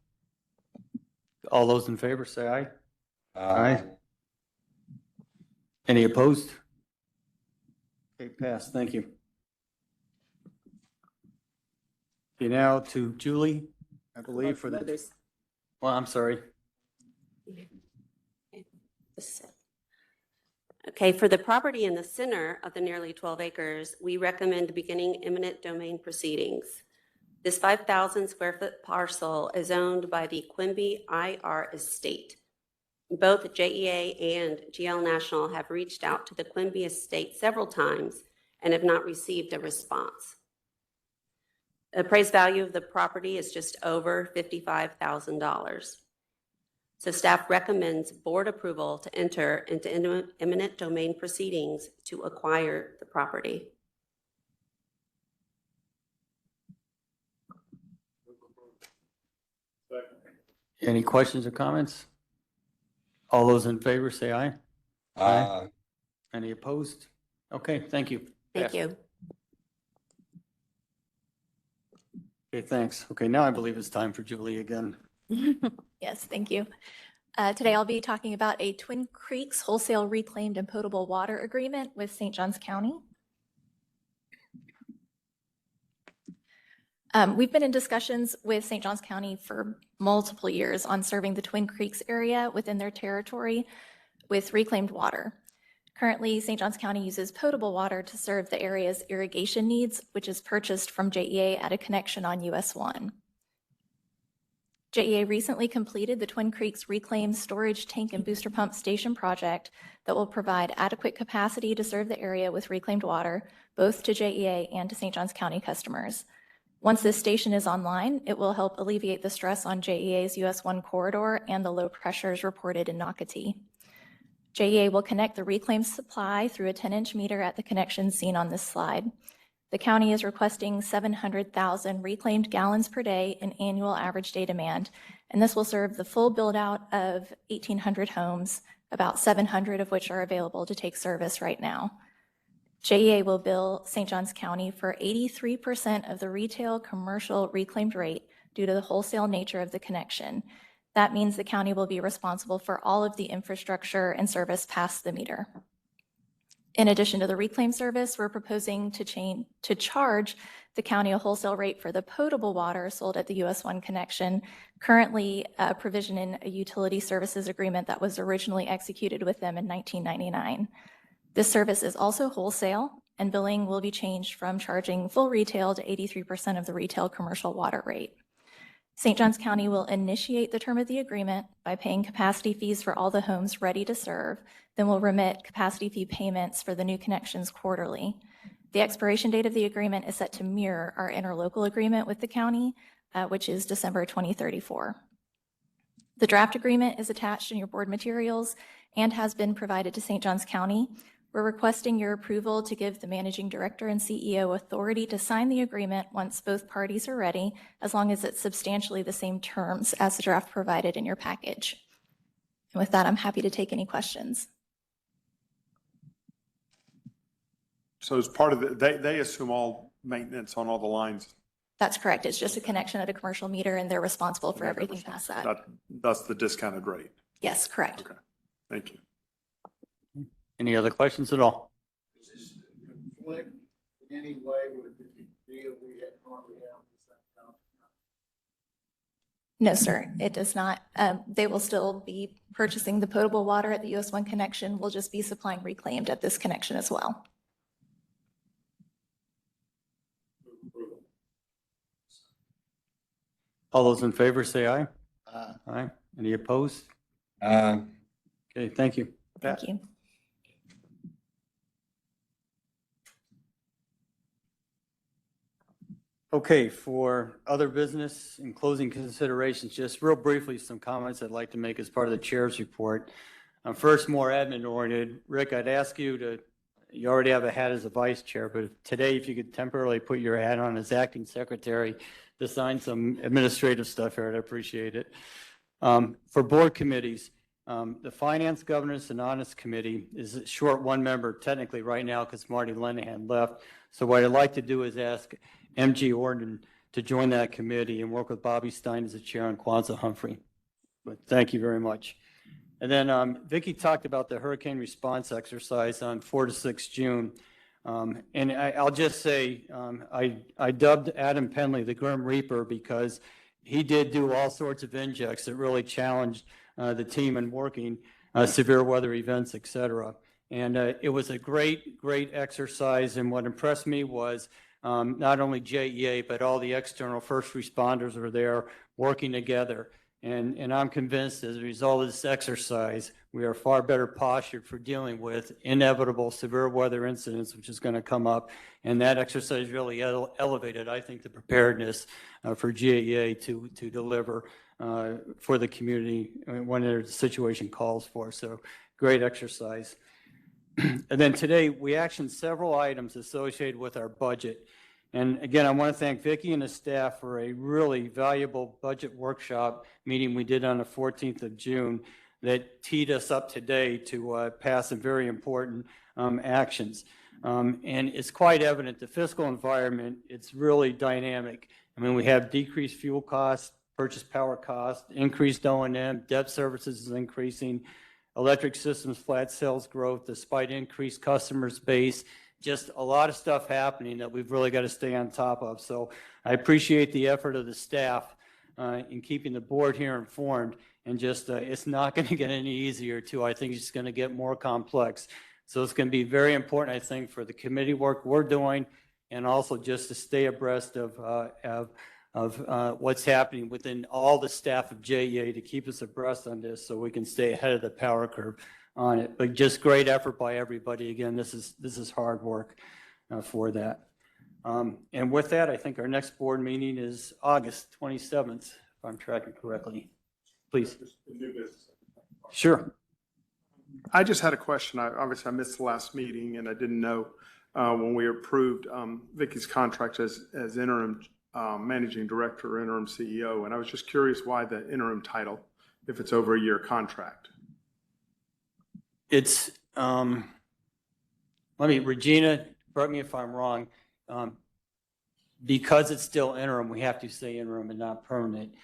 All those in favor say aye. Aye. Any opposed? Okay, passed. Thank you. Okay, now to Julie, I believe, for the, well, I'm sorry. Okay, for the property in the center of the nearly 12 acres, we recommend beginning eminent domain proceedings. This 5,000 square foot parcel is owned by the Quimby IR Estate. Both JEA and GL National have reached out to the Quimby Estate several times and have not received a response. The appraised value of the property is just over $55,000. So staff recommends board approval to enter into eminent domain proceedings to acquire the property. Any questions or comments? All those in favor say aye. Aye. Any opposed? Okay, thank you. Thank you. Okay, thanks. Okay, now I believe it's time for Julie again. Yes, thank you. Today I'll be talking about a Twin Creeks wholesale reclaimed and potable water agreement with St. Johns County. We've been in discussions with St. Johns County for multiple years on serving the Twin Creeks area within their territory with reclaimed water. Currently, St. Johns County uses potable water to serve the area's irrigation needs, which is purchased from JEA at a connection on US 1. JEA recently completed the Twin Creeks Reclaim Storage Tank and Booster Pump Station project that will provide adequate capacity to serve the area with reclaimed water, both to JEA and to St. Johns County customers. Once this station is online, it will help alleviate the stress on JEA's US 1 corridor and the low pressures reported in Nocatee. JEA will connect the reclaimed supply through a 10-inch meter at the connection seen on this slide. The county is requesting 700,000 reclaimed gallons per day in annual average day demand, and this will serve the full build-out of 1,800 homes, about 700 of which are available to take service right now. JEA will bill St. Johns County for 83% of the retail commercial reclaimed rate due to the wholesale nature of the connection. That means the county will be responsible for all of the infrastructure and service past the meter. In addition to the reclaim service, we're proposing to charge the county a wholesale rate for the potable water sold at the US 1 connection, currently a provision in a utility services agreement that was originally executed with them in 1999. This service is also wholesale, and billing will be changed from charging full retail to 83% of the retail commercial water rate. St. Johns County will initiate the term of the agreement by paying capacity fees for all the homes ready to serve, then will remit capacity fee payments for the new connections quarterly. The expiration date of the agreement is set to mirror our interlocal agreement with the county, which is December 2034. The draft agreement is attached in your board materials and has been provided to St. Johns County. We're requesting your approval to give the managing director and CEO authority to sign the agreement once both parties are ready, as long as it's substantially the same terms as the draft provided in your package. And with that, I'm happy to take any questions. So as part of it, they assume all maintenance on all the lines. That's correct. It's just a connection at a commercial meter, and they're responsible for everything past that. That's the discounted rate. Yes, correct. Okay. Thank you. Any other questions at all? Does this conflict in any way with the deal we had currently have? No, sir, it does not. They will still be purchasing the potable water at the US 1 connection. We'll just be supplying reclaimed at this connection as well. All those in favor say aye. Aye. Aye. Any opposed? Aye. Okay, thank you. Thank you. Okay, for other business and closing considerations, just real briefly, some comments I'd like to make as part of the chair's report. First, more admin oriented. Rick, I'd ask you to, you already have a hat as a vice chair, but today, if you could temporarily put your hat on as acting secretary to sign some administrative stuff here, I'd appreciate it. For board committees, the Finance, Governance, and Honest Committee is short one member technically right now because Marty Lenahan left. So what I'd like to do is ask MG Orden to join that committee and work with Bobby Stein as the chair and Kwanzaa Humphrey. But thank you very much. And then Vicki talked about the hurricane response exercise on 4 to 6 June. And I'll just say I dubbed Adam Penley the Grim Reaper because he did do all sorts of injects that really challenged the team in working severe weather events, et cetera. And it was a great exercise. And what impressed me was not only JEA, but all the external first responders were there working together. And I'm convinced as a result of this exercise, we are far better postured for dealing with inevitable severe weather incidents, which is going to come up. And that exercise really elevated, I think, the preparedness for JEA to deliver for the community when the situation calls for. So great exercise. And then today, we actioned several items associated with our budget. And again, I want to thank Vicki and the staff for a really valuable budget workshop meeting we did on the 14th of June that teed us up today to pass some very important actions. And it's quite evident the fiscal environment, it's really dynamic. I mean, we have decreased fuel costs, purchase power costs, increased O&M, debt services is increasing, electric systems flat sales growth despite increased customers base. Just a lot of stuff happening that we've really got to stay on top of. So I appreciate the effort of the staff in keeping the board here informed, and just it's not going to get any easier too. I think it's just going to get more complex. So it's going to be very important, I think, for the committee work we're doing, and also just to stay abreast of what's happening within all the staff of JEA to keep us abreast on this so we can stay ahead of the power curve on it. But just great effort by everybody. Again, this is hard work for that. And with that, I think our next board meeting is August 27th, if I'm tracking correctly. Please. Sure. I just had a question. Obviously, I missed the last meeting, and I didn't know when we approved Vicki's contract as interim managing director or interim CEO. And I was just curious why the interim title, if it's over a year contract. It's, Regina, correct me if I'm wrong, because it's still interim, we have to say interim and not permanent.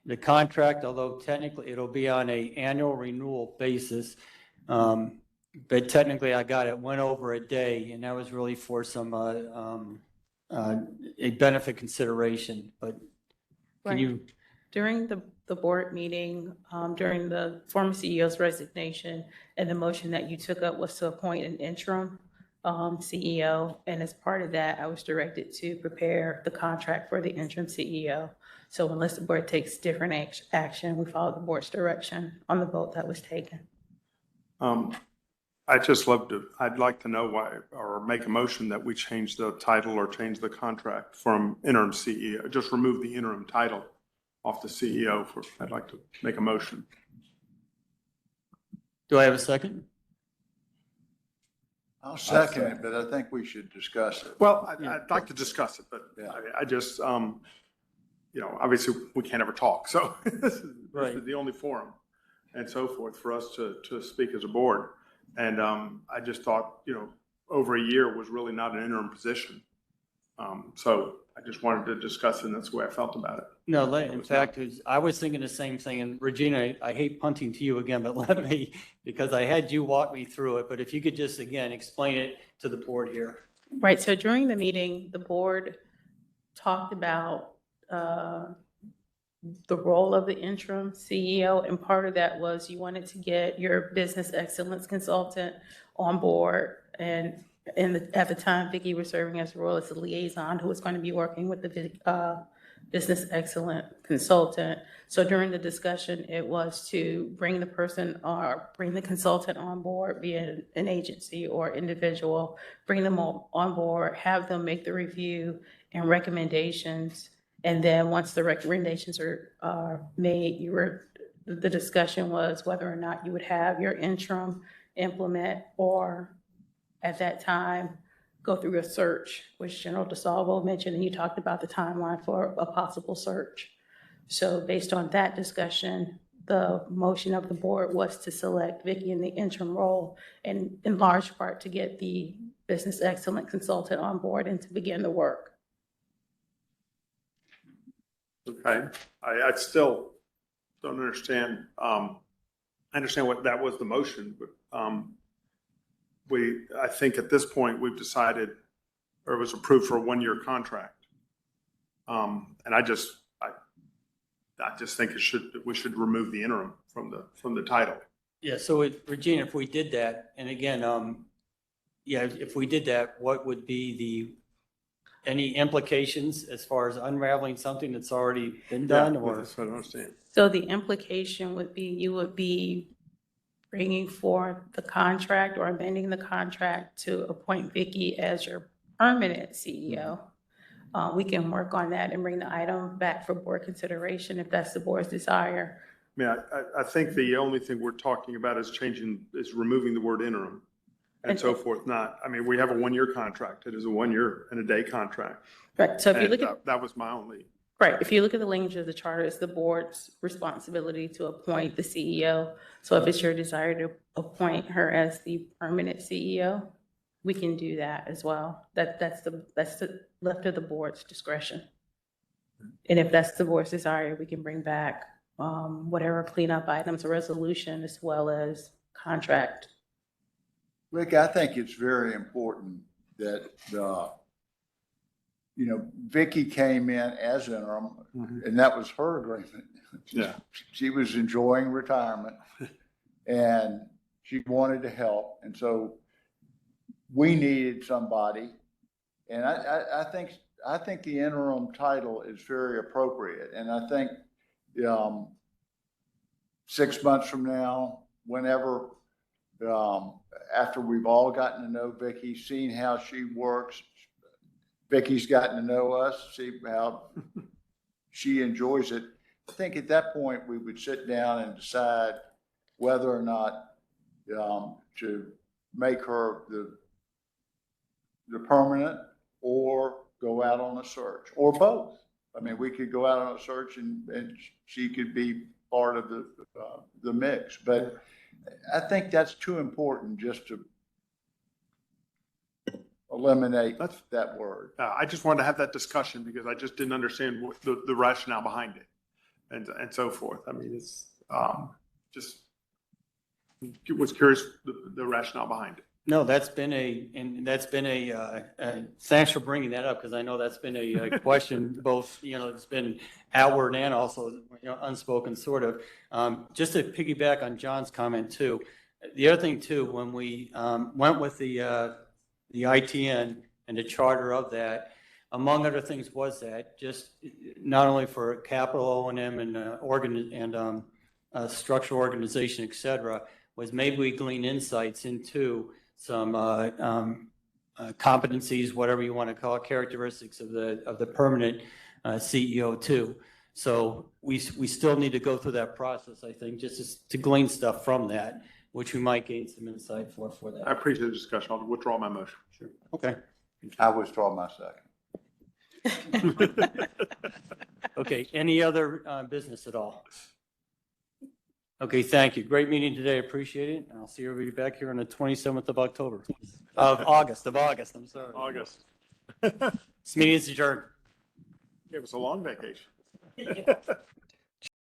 The contract, although technically it'll be on an annual renewal basis, but technically I got it, went over a day, and that was really for some a benefit consideration. But can you? During the board meeting, during the former CEO's resignation, and the motion that you took up was to appoint an interim CEO. And as part of that, I was directed to prepare the contract for the interim CEO. So unless the board takes different action, we follow the board's direction on the vote that was taken. I'd like to know why, or make a motion that we change the title or change the contract from interim CEO, just remove the interim title off the CEO. I'd like to make a motion. Do I have a second? I'll second it, but I think we should discuss it. Well, I'd like to discuss it, but I just, obviously we can't ever talk. So this is the only forum and so forth for us to speak as a board. And I just thought, over a year was really not an interim position. So I just wanted to discuss it, and that's the way I felt about it. No, in fact, I was thinking the same thing. And Regina, I hate punting to you again, but let me, because I had you walk me through it. But if you could just, again, explain it to the board here. Right, so during the meeting, the board talked about the role of the interim CEO, and part of that was you wanted to get your business excellence consultant on board. And at the time, Vicki was serving as the role as a liaison who was going to be working with the business excellent consultant. So during the discussion, it was to bring the person or bring the consultant on board, be it an agency or individual, bring them on board, have them make the review and recommendations. And then once the recommendations are made, the discussion was whether or not you would have your interim implement, or at that time, go through a search, which General DeSalvo mentioned, and you talked about the timeline for a possible search. So based on that discussion, the motion of the board was to select Vicki in the interim role, and in large part to get the business excellent consultant on board and to begin the work. Okay, I still don't understand. I understand what that was the motion, but I think at this point we've decided, or it was approved for a 1-year contract. And I just think we should remove the interim from the title. Yeah. So Regina, if we did that, and again, if we did that, what would be any implications as far as unraveling something that's already been done? Or That's what I don't understand. So the implication would be you would be bringing forth the contract or amending the contract to appoint Vicki as your permanent CEO. We can work on that and bring the item back for board consideration if that's the board's desire. I mean, I think the only thing we're talking about is removing the word interim and so forth. We have a 1-year contract. It is a 1-year and a day contract. Right. So if you look at that was my only. Right. If you look at the language of the charter, it's the board's responsibility to appoint the CEO. So if it's your desire to appoint her as the permanent CEO, we can do that as well. That's left to the board's discretion. And if that's the board's desire, we can bring back whatever cleanup items or resolution as well as contract. Rick, I think it's very important that Vicki came in as interim, and that was her agreement. Yeah. She was enjoying retirement, and she wanted to help, and so we needed somebody. And I think the interim title is very appropriate, and I think 6 months from now, whenever, after we've all gotten to know Vicki, seen how she works, Vicki's gotten to know us, see how she enjoys it. I think at that point we would sit down and decide whether or not to make her the permanent or go out on a search, or both. I mean, we could go out on a search and she could be part of the mix. But I think that's too important just to eliminate that word. I just wanted to have that discussion because I just didn't understand the rationale behind it and so forth. I mean, it's just was curious the rationale behind it. No, thanks for bringing that up, because I know that's been a question, both, it's been outward and also, unspoken sort of. Just to piggyback on John's comment too, the other thing too, when we went with the ITN and the charter of that, among other things, was that just not only for capital O&M and structural organization, et cetera, was maybe we glean insights into some competencies, whatever you want to call it, characteristics of the permanent CEO too. So we still need to go through that process, I think, just to glean stuff from that, which we might gain some insight for that. I appreciate the discussion. I'll withdraw my motion. Sure. Okay. I withdraw my second. Okay. Any other business at all? Okay, thank you. Great meeting today. Appreciate it. I'll see everybody back here on the 27th of October. Of August, I'm sorry. August. This meeting is adjourned. It was a long vacation.